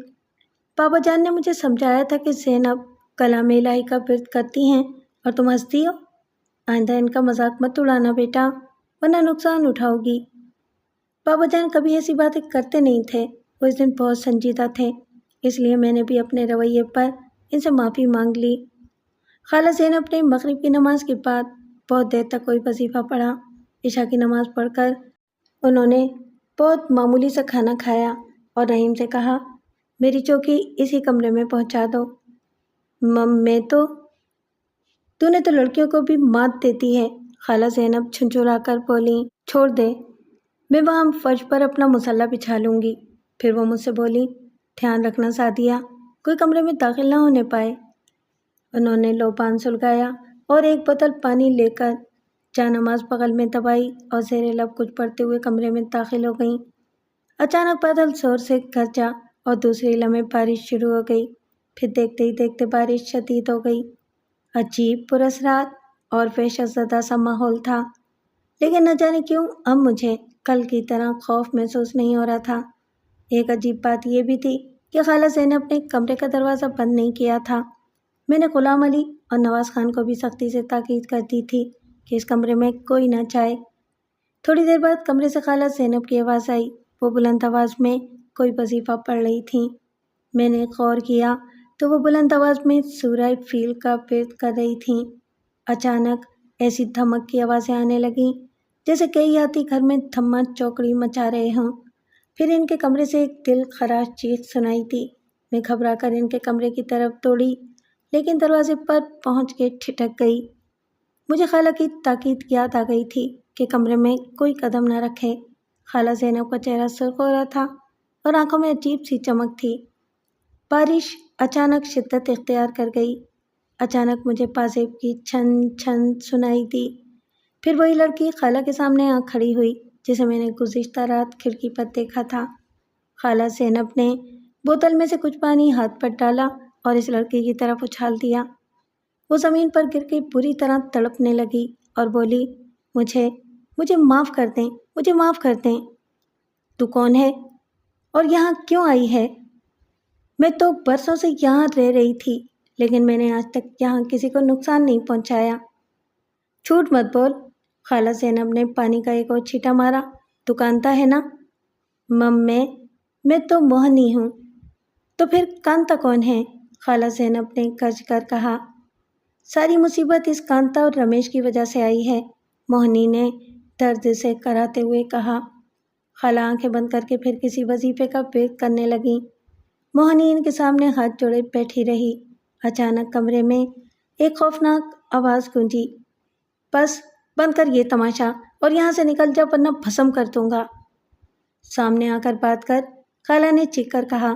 بابا جان نے مجھے سمجھایا تھا کہ زینب کلام الہی کا ورد کرتی ہیں اور تم ہنستی ہو۔ آئندہ ان کا مذاق مت اڑانا بیٹا، ورنہ نقصان اٹھاؤ گی۔ بابا جان کبھی ایسی باتیں کرتے نہیں تھے۔ وہ اس دن بہت سنجیدہ تھے، اس لیے میں نے بھی اپنے رویے پر ان سے معافی مانگ لی۔ خالہ زینب نے مغرب کی نماز کے بعد بہت دیر تک کوئی وظیفہ پڑھا۔ عشاء کی نماز پڑھ کر انہوں نے بہت معمولی سا کھانا کھایا اور رحیم سے کہا، میری چوکی اسی کمرے میں پہنچا دو۔ میں تو نے تو لڑکیوں کو بھی مات دیتی ہے۔ خالہ زینب چھنچھورا کر بولی، چھوڑ دے، میں وہاں فرش پر اپنا مسلح بچھا لوں گی۔ پھر وہ مجھ سے بولی، دھیان رکھنا سعدیہ، کوئی کمرے میں داخل نہ ہونے پائے۔ انہوں نے لوبان سلگایا اور ایک بوتل پانی لے کر جا نماز بغل میں دبائی اور زیر لب کچھ پڑھتے ہوئے کمرے میں داخل ہو گئیں۔ اچانک بادل زور سے گرجا اور دوسرے لمحے بارش شروع ہو گئی۔ پھر دیکھتے ہی دیکھتے بارش شدید ہو گئی۔ عجیب پراسرار اور وحشت زدہ سا ماحول تھا، لیکن نہ جانے کیوں اب مجھے کل کی طرح خوف محسوس نہیں ہو رہا تھا۔ ایک عجیب بات یہ بھی تھی کہ خالہ زینب نے کمرے کا دروازہ بند نہیں کیا تھا۔ میں نے غلام علی اور نواز خان کو بھی سختی سے تاکید کر دی تھی کہ اس کمرے میں کوئی نہ جائے۔ تھوڑی دیر بعد کمرے سے خالہ زینب کی آواز آئی۔ وہ بلند آواز میں کوئی وظیفہ پڑھ رہی تھیں۔ میں نے غور کیا تو وہ بلند آواز میں سورہ فیل کا ورد کر رہی تھیں۔ اچانک ایسی دھمک کی آوازیں آنے لگیں جیسے کئی ہاتھی گھر میں دھما چوکڑی مچا رہے ہوں۔ پھر ان کے کمرے سے ایک دل خراش چیخ سنائی دی۔ میں گھبرا کر ان کے کمرے کی طرف دوڑی، لیکن دروازے پر پہنچ کے ٹھٹک گئی۔ مجھے خالہ کی تاکید یاد آ گئی تھی کہ کمرے میں کوئی قدم نہ رکھے۔ خالہ زینب کا چہرہ سرخ ہو رہا تھا اور آنکھوں میں عجیب سی چمک تھی۔ بارش اچانک شدت اختیار کر گئی۔ اچانک مجھے پازیب کی چھن چھن سنائی دی۔ پھر وہی لڑکی خالہ کے سامنے آ کھڑی ہوئی جسے میں نے گزشتہ رات کھڑکی پر دیکھا تھا۔ خالہ زینب نے بوتل میں سے کچھ پانی ہاتھ پر ڈالا اور اس لڑکی کی طرف اچھال دیا۔ وہ زمین پر گر کے بری طرح تڑپنے لگی اور بولی، مجھے معاف کر دیں، مجھے معاف کر دیں۔ تو کون ہے اور یہاں کیوں آئی ہے؟ میں تو برسوں سے یہاں رہ رہی تھی، لیکن میں نے آج تک یہاں کسی کو نقصان نہیں پہنچایا۔ جھوٹ مت بول۔ خالہ زینب نے پانی کا ایک اور چھینٹا مارا۔ تو کانتا ہے نا؟ میں تو موہنی ہوں۔ تو پھر کانتا کون ہے؟ خالہ زینب نے گرج کر کہا۔ ساری مصیبت اس کانتا اور رمیش کی وجہ سے آئی ہے، موہنی نے درد سے کراتے ہوئے کہا۔ خالہ آنکھیں بند کر کے پھر کسی وظیفے کا ورد کرنے لگیں۔ موہنی ان کے سامنے ہاتھ جوڑے بیٹھی رہی۔ اچانک کمرے میں ایک خوفناک آواز گونجی، بس بند کر یہ تماشا اور یہاں سے نکل جا ورنہ بھسم کر دوں گا۔ سامنے آ کر بات کر، خالہ نے چیخ کر کہا۔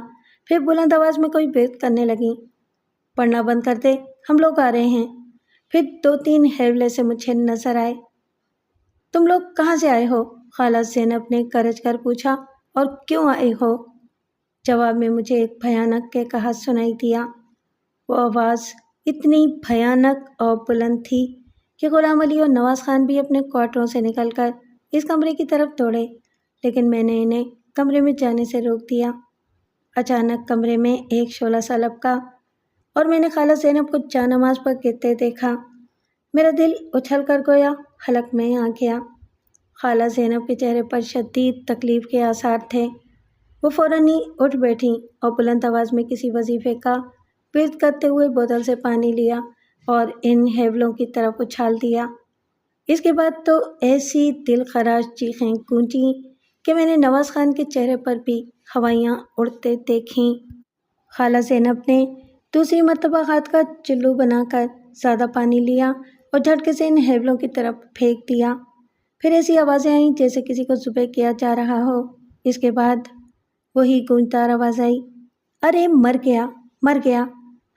پھر بلند آواز میں کوئی ورد کرنے لگیں، پڑھنا بند کر دے، ہم لوگ آ رہے ہیں۔ پھر 2-3 ہیولے سے مجھے نظر آئے۔ تم لوگ کہاں سے آئے ہو؟ خالہ زینب نے گرج کر پوچھا، اور کیوں آئے ہو؟ جواب میں مجھے ایک بھیانک کے قحط سنائی دیا۔ وہ آواز اتنی بھیانک اور بلند تھی کہ غلام علی اور نواز خان بھی اپنے کوارٹروں سے نکل کر اس کمرے کی طرف دوڑے، لیکن میں نے انہیں کمرے میں جانے سے روک دیا۔ اچانک کمرے میں ایک شعلہ سا لپکا اور میں نے خالہ زینب کو جا نماز پر گرتے دیکھا۔ میرا دل اچھل کر گویا حلق میں آ گیا۔ خالہ زینب کے چہرے پر شدید تکلیف کے آثار تھے۔ وہ فوراً ہی اٹھ بیٹھیں اور بلند آواز میں کسی وظیفے کا ورد کرتے ہوئے بوتل سے پانی لیا اور ان ہیولوں کی طرف اچھال دیا۔ اس کے بعد تو ایسی دل خراش چیخیں گونجیں کہ میں نے نواز خان کے چہرے پر بھی ہوائیاں اڑتے دیکھیں۔ خالہ زینب نے دوسری مرتبہ ہاتھ کا چلو بنا کر زیادہ پانی لیا اور جھٹکے سے ان ہیولوں کی طرف پھینک دیا۔ پھر ایسی آوازیں آئیں جیسے کسی کو ذبح کیا جا رہا ہو۔ اس کے بعد وہی گونجدار آواز آئی، ارے مر گیا،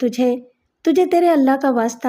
تجھے تیرے اللہ کا واسطہ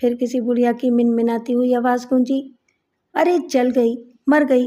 پھر کسی بڑھیا کی منمناتی ہوئی آواز گونجی، ارے جل گئی، مر گئی،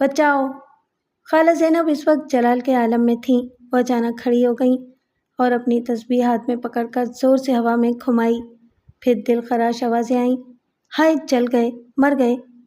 بچاؤ۔ خالہ زینب اس وقت جلال کے عالم میں تھیں۔ وہ اچانک کھڑی ہو گئیں اور اپنی تسبیح ہاتھ میں پکڑ کر زور سے ہوا میں گھمائی۔ پھر دل خراش آوازیں آئیں، ہائے جل گئے، مر گئے،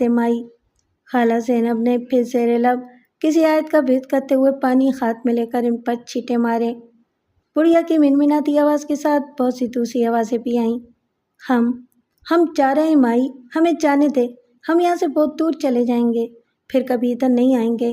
دے مائی۔ خالہ زینب نے پھر زیر لب کسی آیت کا ورد کرتے ہوئے پانی ہاتھ میں لے کر ان پر چھینٹے مارے۔ بڑھیا کی منمناتی آواز کے ساتھ بہت سی دوسری آوازیں بھی آئیں۔ ہم جا رہے ہیں مائی، ہمیں جانے دے، ہم یہاں سے بہت دور چلے جائیں گے، پھر کبھی ادھر نہیں آئیں گے،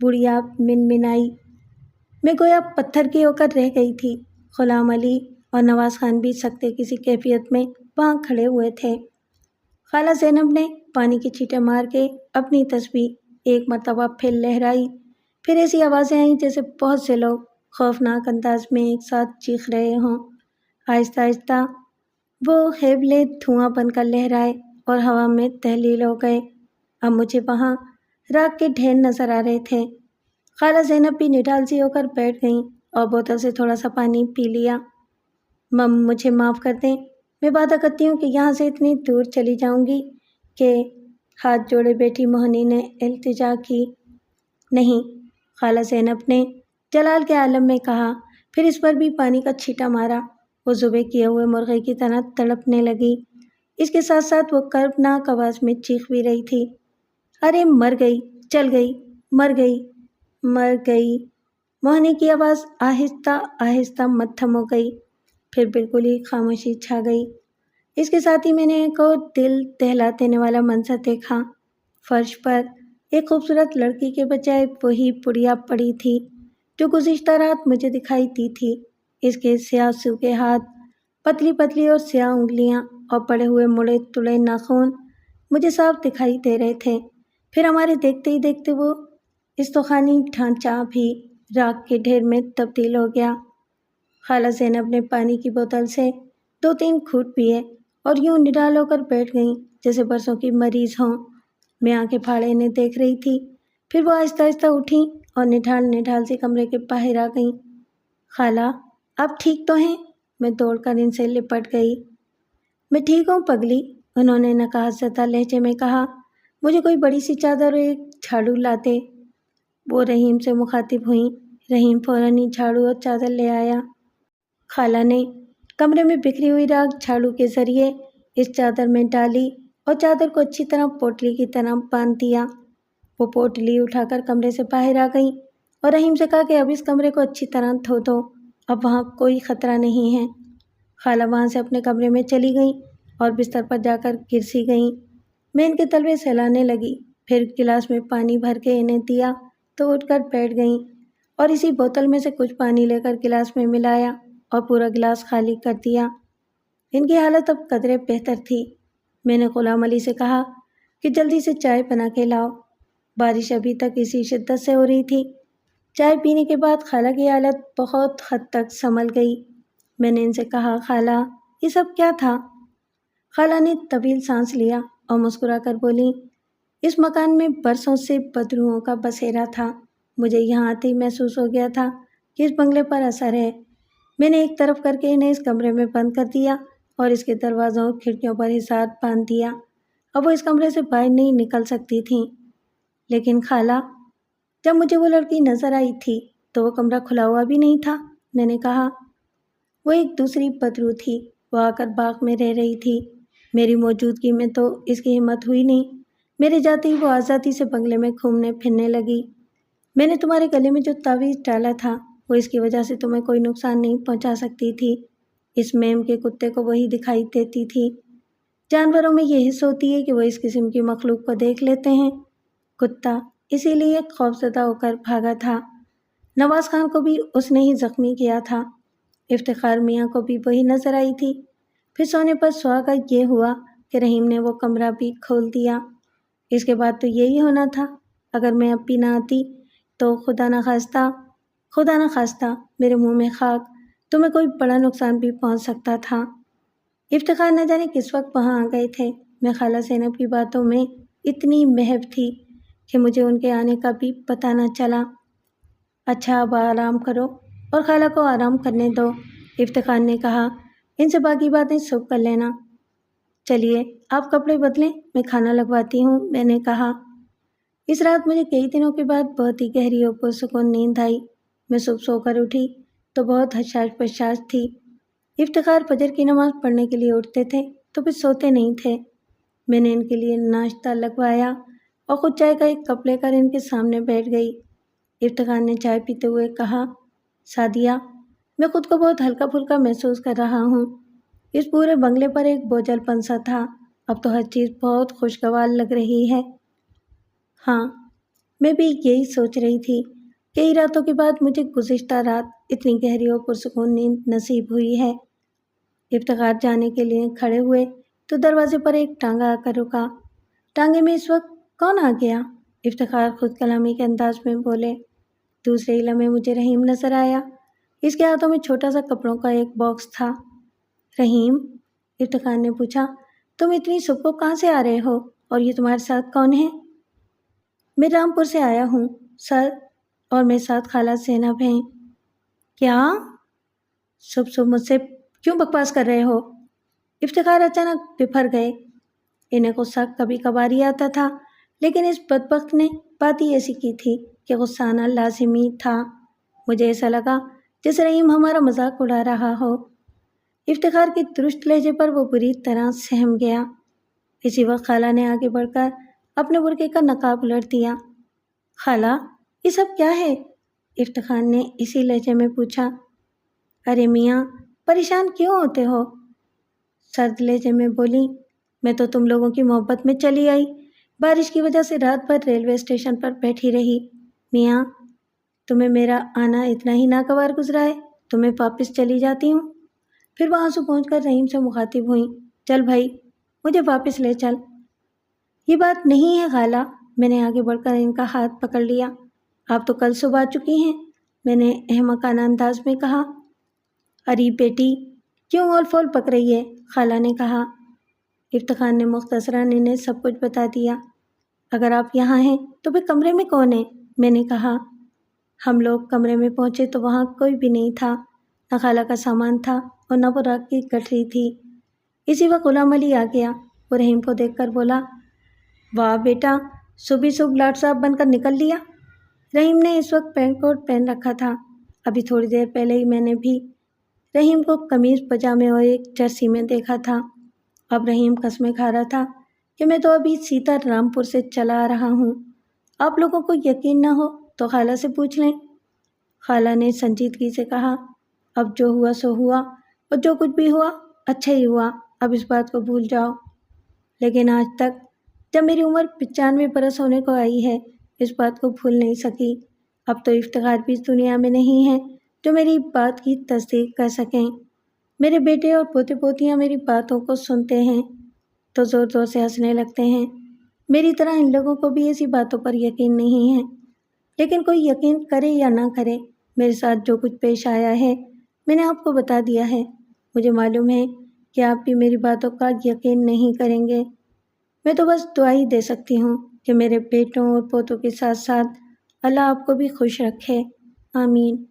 بڑھیا منمنائی۔ میں گویا پتھر کی ہو کر رہ گئی تھی۔ غلام علی اور نواز خان بھی سکتے کسی کیفیت میں وہاں کھڑے ہوئے تھے۔ خالہ زینب نے پانی کے چھینٹے مار کے اپنی تسبیح ایک مرتبہ پھر لہرائی۔ پھر ایسی آوازیں آئیں جیسے بہت سے لوگ خوفناک انداز میں ایک ساتھ چیخ رہے ہوں۔ آہستہ آہستہ وہ ہیبلے دھواں بن کر لہرائے اور ہوا میں تحلیل ہو گئے۔ اب مجھے وہاں راکھ کے ڈھیر نظر آ رہے تھے۔ خالہ زینب بھی نڈال سی ہو کر بیٹھ گئیں اور بوتل سے تھوڑا سا پانی پی لیا۔ مجھے معاف کر دیں، میں وعدہ کرتی ہوں کہ یہاں سے اتنی دور چلی جاؤں گی کہ ہاتھ جوڑے بیٹھی موہنی نے التجا کی۔ نہیں، خالہ زینب نے جلال کے عالم میں کہا، پھر اس پر بھی پانی کا چھینٹا مارا۔ وہ ذبح کیے ہوئے مرغے کی طرح تڑپنے لگی۔ اس کے ساتھ ساتھ وہ کربناک آواز میں چیخ بھی رہی تھی، ارے مر گئی، جل گئی، مر گئی، مر گئی۔ موہنی کی آواز آہستہ آہستہ مدھم ہو گئی، پھر بالکل ہی خاموشی چھا گئی۔ اس کے ساتھ ہی میں نے ایک اور دل دہلا دینے والا منظر دیکھا۔ فرش پر ایک خوبصورت لڑکی کے بجائے وہی بڑھیا پڑی تھی جو گزشتہ رات مجھے دکھائی دی تھی۔ اس کے سیاہ سوکھے ہاتھ، پتلی پتلی اور سیاہ انگلیاں اور پڑے ہوئے مڑے تڑے ناخن مجھے صاف دکھائی دے رہے تھے۔ پھر ہمارے دیکھتے ہی دیکھتے وہ استخوانی ڈھانچہ بھی راکھ کے ڈھیر میں تبدیل ہو گیا۔ خالہ زینب نے پانی کی بوتل سے 2-3 گھونٹ پیے اور یوں نڈال ہو کر بیٹھ گئیں جیسے برسوں کی مریض ہوں۔ میں آنکھیں پھاڑے انہیں دیکھ رہی تھی۔ پھر وہ آہستہ آہستہ اٹھیں اور نڈھال سی کمرے کے باہر آ گئیں۔ خالہ، آپ ٹھیک تو ہیں؟ میں دوڑ کر ان سے لپٹ گئی۔ میں ٹھیک ہوں پگلی، انہوں نے نکہت زدہ لہجے میں کہا، مجھے کوئی بڑی سی چادر اور ایک جھاڑو لاتے۔ وہ رحیم سے مخاطب ہوئیں۔ رحیم فوراً ہی جھاڑو اور چادر لے آیا۔ خالہ نے کمرے میں بکھری ہوئی راکھ جھاڑو کے ذریعے اس چادر میں ڈالی اور چادر کو اچھی طرح پوٹلی کی طرح باندھ دیا۔ وہ پوٹلی اٹھا کر کمرے سے باہر آ گئیں اور رحیم سے کہا کہ اب اس کمرے کو اچھی طرح دھو دو، اب وہاں کوئی خطرہ نہیں ہے۔ خالہ وہاں سے اپنے کمرے میں چلی گئیں اور بستر پر جا کر گر سی گئیں۔ میں ان کے تلوے سہلانے لگی، پھر گلاس میں پانی بھر کے انہیں دیا تو اٹھ کر بیٹھ گئیں اور اسی بوتل میں سے کچھ پانی لے کر گلاس میں ملایا اور پورا گلاس خالی کر دیا۔ ان کی حالت اب قدرے بہتر تھی۔ میں نے غلام علی سے کہا کہ جلدی سے چائے بنا کے لاؤ۔ بارش ابھی تک اسی شدت سے ہو رہی تھی۔ چائے پینے کے بعد خالہ کی حالت بہت حد تک سنبھل گئی۔ میں نے ان سے کہا، خالہ یہ سب کیا تھا؟ خالہ نے طویل سانس لیا اور مسکرا کر بولی، اس مکان میں برسوں سے بدروحوں کا بسیرا تھا۔ مجھے یہاں آتے ہی محسوس ہو گیا تھا کہ اس بنگلے پر اثر ہے۔ میں نے ایک طرف کر کے انہیں اس کمرے میں بند کر دیا اور اس کے دروازوں اور کھڑکیوں پر حصار باندھ دیا۔ اب وہ اس کمرے سے باہر نہیں نکل سکتی تھیں۔ لیکن خالہ، جب مجھے وہ لڑکی نظر آئی تھی تو وہ کمرہ کھلا ہوا بھی نہیں تھا، میں نے کہا۔ وہ ایک دوسری بدرو تھی، وہ آ کر باغ میں رہ رہی تھی۔ میری موجودگی میں تو اس کی ہمت ہوئی نہیں۔ میرے جاتے ہی وہ آزادی سے بنگلے میں گھومنے پھرنے لگی۔ میں نے تمہارے گلے میں جو تعویذ ڈالا تھا وہ اس کی وجہ سے تمہیں کوئی نقصان نہیں پہنچا سکتی تھی۔ اس میم کے کتے کو وہی دکھائی دیتی تھی۔ جانوروں میں یہ حص ہوتی ہے کہ وہ اس قسم کی مخلوق کو دیکھ لیتے ہیں۔ کتا اسی لیے خوفزدہ ہو کر بھاگا تھا۔ نواز خان کو بھی اس نے ہی زخمی کیا تھا۔ افتخار میاں کو بھی وہی نظر آئی تھی۔ پھر سونے پر سہاگا یہ ہوا کہ رحیم نے وہ کمرہ بھی کھول دیا۔ اس کے بعد تو یہی ہونا تھا۔ اگر میں اب بھی نہ آتی تو خدا نہ خواستہ میرے منہ میں خاک، تمہیں کوئی بڑا نقصان بھی پہنچ سکتا تھا۔ افتخار نہ جانے کس وقت وہاں آ گئے تھے۔ میں خالہ زینب کی باتوں میں اتنی محو تھی کہ مجھے ان کے آنے کا بھی پتہ نہ چلا۔ اچھا اب آرام کرو اور خالہ کو آرام کرنے دو، افتخار نے کہا، ان سے باقی باتیں صبح کر لینا۔ چلیے آپ کپڑے بدلیں، میں کھانا لگواتی ہوں، میں نے کہا۔ اس رات مجھے کئی دنوں کے بعد بہت ہی گہری اور پرسکون نیند آئی۔ میں صبح سو کر اٹھی تو بہت حشاش پشاش تھی۔ افتخار فجر کی نماز پڑھنے کے لیے اٹھتے تھے تو پھر سوتے نہیں تھے۔ میں نے ان کے لیے ناشتہ لگوایا اور خود چائے کا ایک کپ لے کر ان کے سامنے بیٹھ گئی۔ افتخار نے چائے پیتے ہوئے کہا، سعدیہ، میں خود کو بہت ہلکا پھلکا محسوس کر رہا ہوں۔ اس پورے بنگلے پر ایک بوجھل پن سا تھا، اب تو ہر چیز بہت خوشگوار لگ رہی ہے۔ ہاں، میں بھی یہی سوچ رہی تھی۔ کئی راتوں کے بعد مجھے گزشتہ رات اتنی گہری اور پرسکون نیند نصیب ہوئی ہے۔ افتخار جانے کے لیے کھڑے ہوئے تو دروازے پر ایک ٹانگا آ کر رکا۔ ٹانگے میں اس وقت کون آ گیا؟ افتخار خود کلامی کے انداز میں بولے۔ دوسرے ہی لمحے مجھے رحیم نظر آیا۔ اس کے ہاتھوں میں چھوٹا سا کپڑوں کا ایک باکس تھا۔ رحیم، افتخار نے پوچھا، تم اتنی صبح کو کہاں سے آ رہے ہو اور یہ تمہارے ساتھ کون ہے؟ میں رامپور سے آیا ہوں سر، اور میرے ساتھ خالہ زینب ہیں۔ کیا؟ صبح مجھ سے کیوں بکواس کر رہے ہو؟ افتخار اچانک بفر گئے۔ انہیں غصہ کبھی کبھار ہی آتا تھا، لیکن اس بدبخت نے بات ہی ایسی کی تھی کہ غصہ آنا لازمی تھا۔ مجھے ایسا لگا جیسے رحیم ہمارا مذاق اڑا رہا ہو۔ افتخار کے درست لہجے پر وہ بری طرح سہم گیا۔ اسی وقت خالہ نے آگے بڑھ کر اپنے برقعے کا نقاب الٹ دیا۔ خالہ، یہ سب کیا ہے؟ افتخار نے اسی لہجے میں پوچھا۔ ارے میاں، پریشان کیوں ہوتے ہو؟ سرد لہجے میں بولی، میں تو تم لوگوں کی محبت میں چلی آئی، بارش کی وجہ سے رات بھر ریلوے اسٹیشن پر بیٹھی رہی۔ میاں، تمہیں میرا آنا اتنا ہی ناگوار گزرا ہے تو میں واپس چلی جاتی ہوں۔ پھر وہ آنسو پہنچ کر رحیم سے مخاطب ہوئیں، چل بھائی، مجھے واپس لے چل۔ یہ بات نہیں ہے خالہ، میں نے آگے بڑھ کر ان کا ہاتھ پکڑ لیا۔ آپ تو کل صبح آ چکی ہیں، میں نے احمقانہ انداز میں کہا۔ ارے بیٹی، کیوں اول فول پک رہی ہے؟ خالہ نے کہا۔ افتخار نے مختصراً انہیں سب کچھ بتا دیا۔ اگر آپ یہاں ہیں تو پھر کمرے میں کون ہے؟ میں نے کہا۔ ہم لوگ کمرے میں پہنچے تو وہاں کوئی بھی نہیں تھا، نہ خالہ کا سامان تھا اور نہ وہ راگ کی گٹھری تھی۔ اسی وقت غلام علی آ گیا۔ وہ رحیم کو دیکھ کر بولا، واہ بیٹا، صبح لاٹ صاحب بن کر نکل لیا۔ رحیم نے اس وقت پینٹ کوٹ پہن رکھا تھا۔ ابھی تھوڑی دیر پہلے ہی میں نے بھی رحیم کو قمیض پجامے اور ایک جرسی میں دیکھا تھا۔ اب رحیم قسمیں کھا رہا تھا کہ میں تو ابھی سیدھا رامپور سے چلا آ رہا ہوں۔ آپ لوگوں کو یقین نہ ہو تو خالہ سے پوچھ لیں۔ خالہ نے سنجیدگی سے کہا، اب جو ہوا سو ہوا، اور جو کچھ بھی ہوا اچھا ہی ہوا، اب اس بات کو بھول جاؤ۔ لیکن آج تک جب میری عمر 95 برس ہونے کو آئی ہے، اس بات کو بھول نہیں سکی۔ اب تو افتخار بھی اس دنیا میں نہیں ہے جو میری بات کی تصدیق کر سکیں۔ میرے بیٹے اور پوتے پوتیاں میری باتوں کو سنتے ہیں تو زور زور سے ہنسنے لگتے ہیں۔ میری طرح ان لوگوں کو بھی ایسی باتوں پر یقین نہیں ہے، لیکن کوئی یقین کرے یا نہ کرے، میرے ساتھ جو کچھ پیش آیا ہے میں نے آپ کو بتا دیا ہے۔ مجھے معلوم ہے کہ آپ بھی میری باتوں کا یقین نہیں کریں گے۔ میں تو بس دعا ہی دے سکتی ہوں کہ میرے بیٹوں اور پوتوں کے ساتھ ساتھ اللہ آپ کو بھی خوش رکھے، آمین۔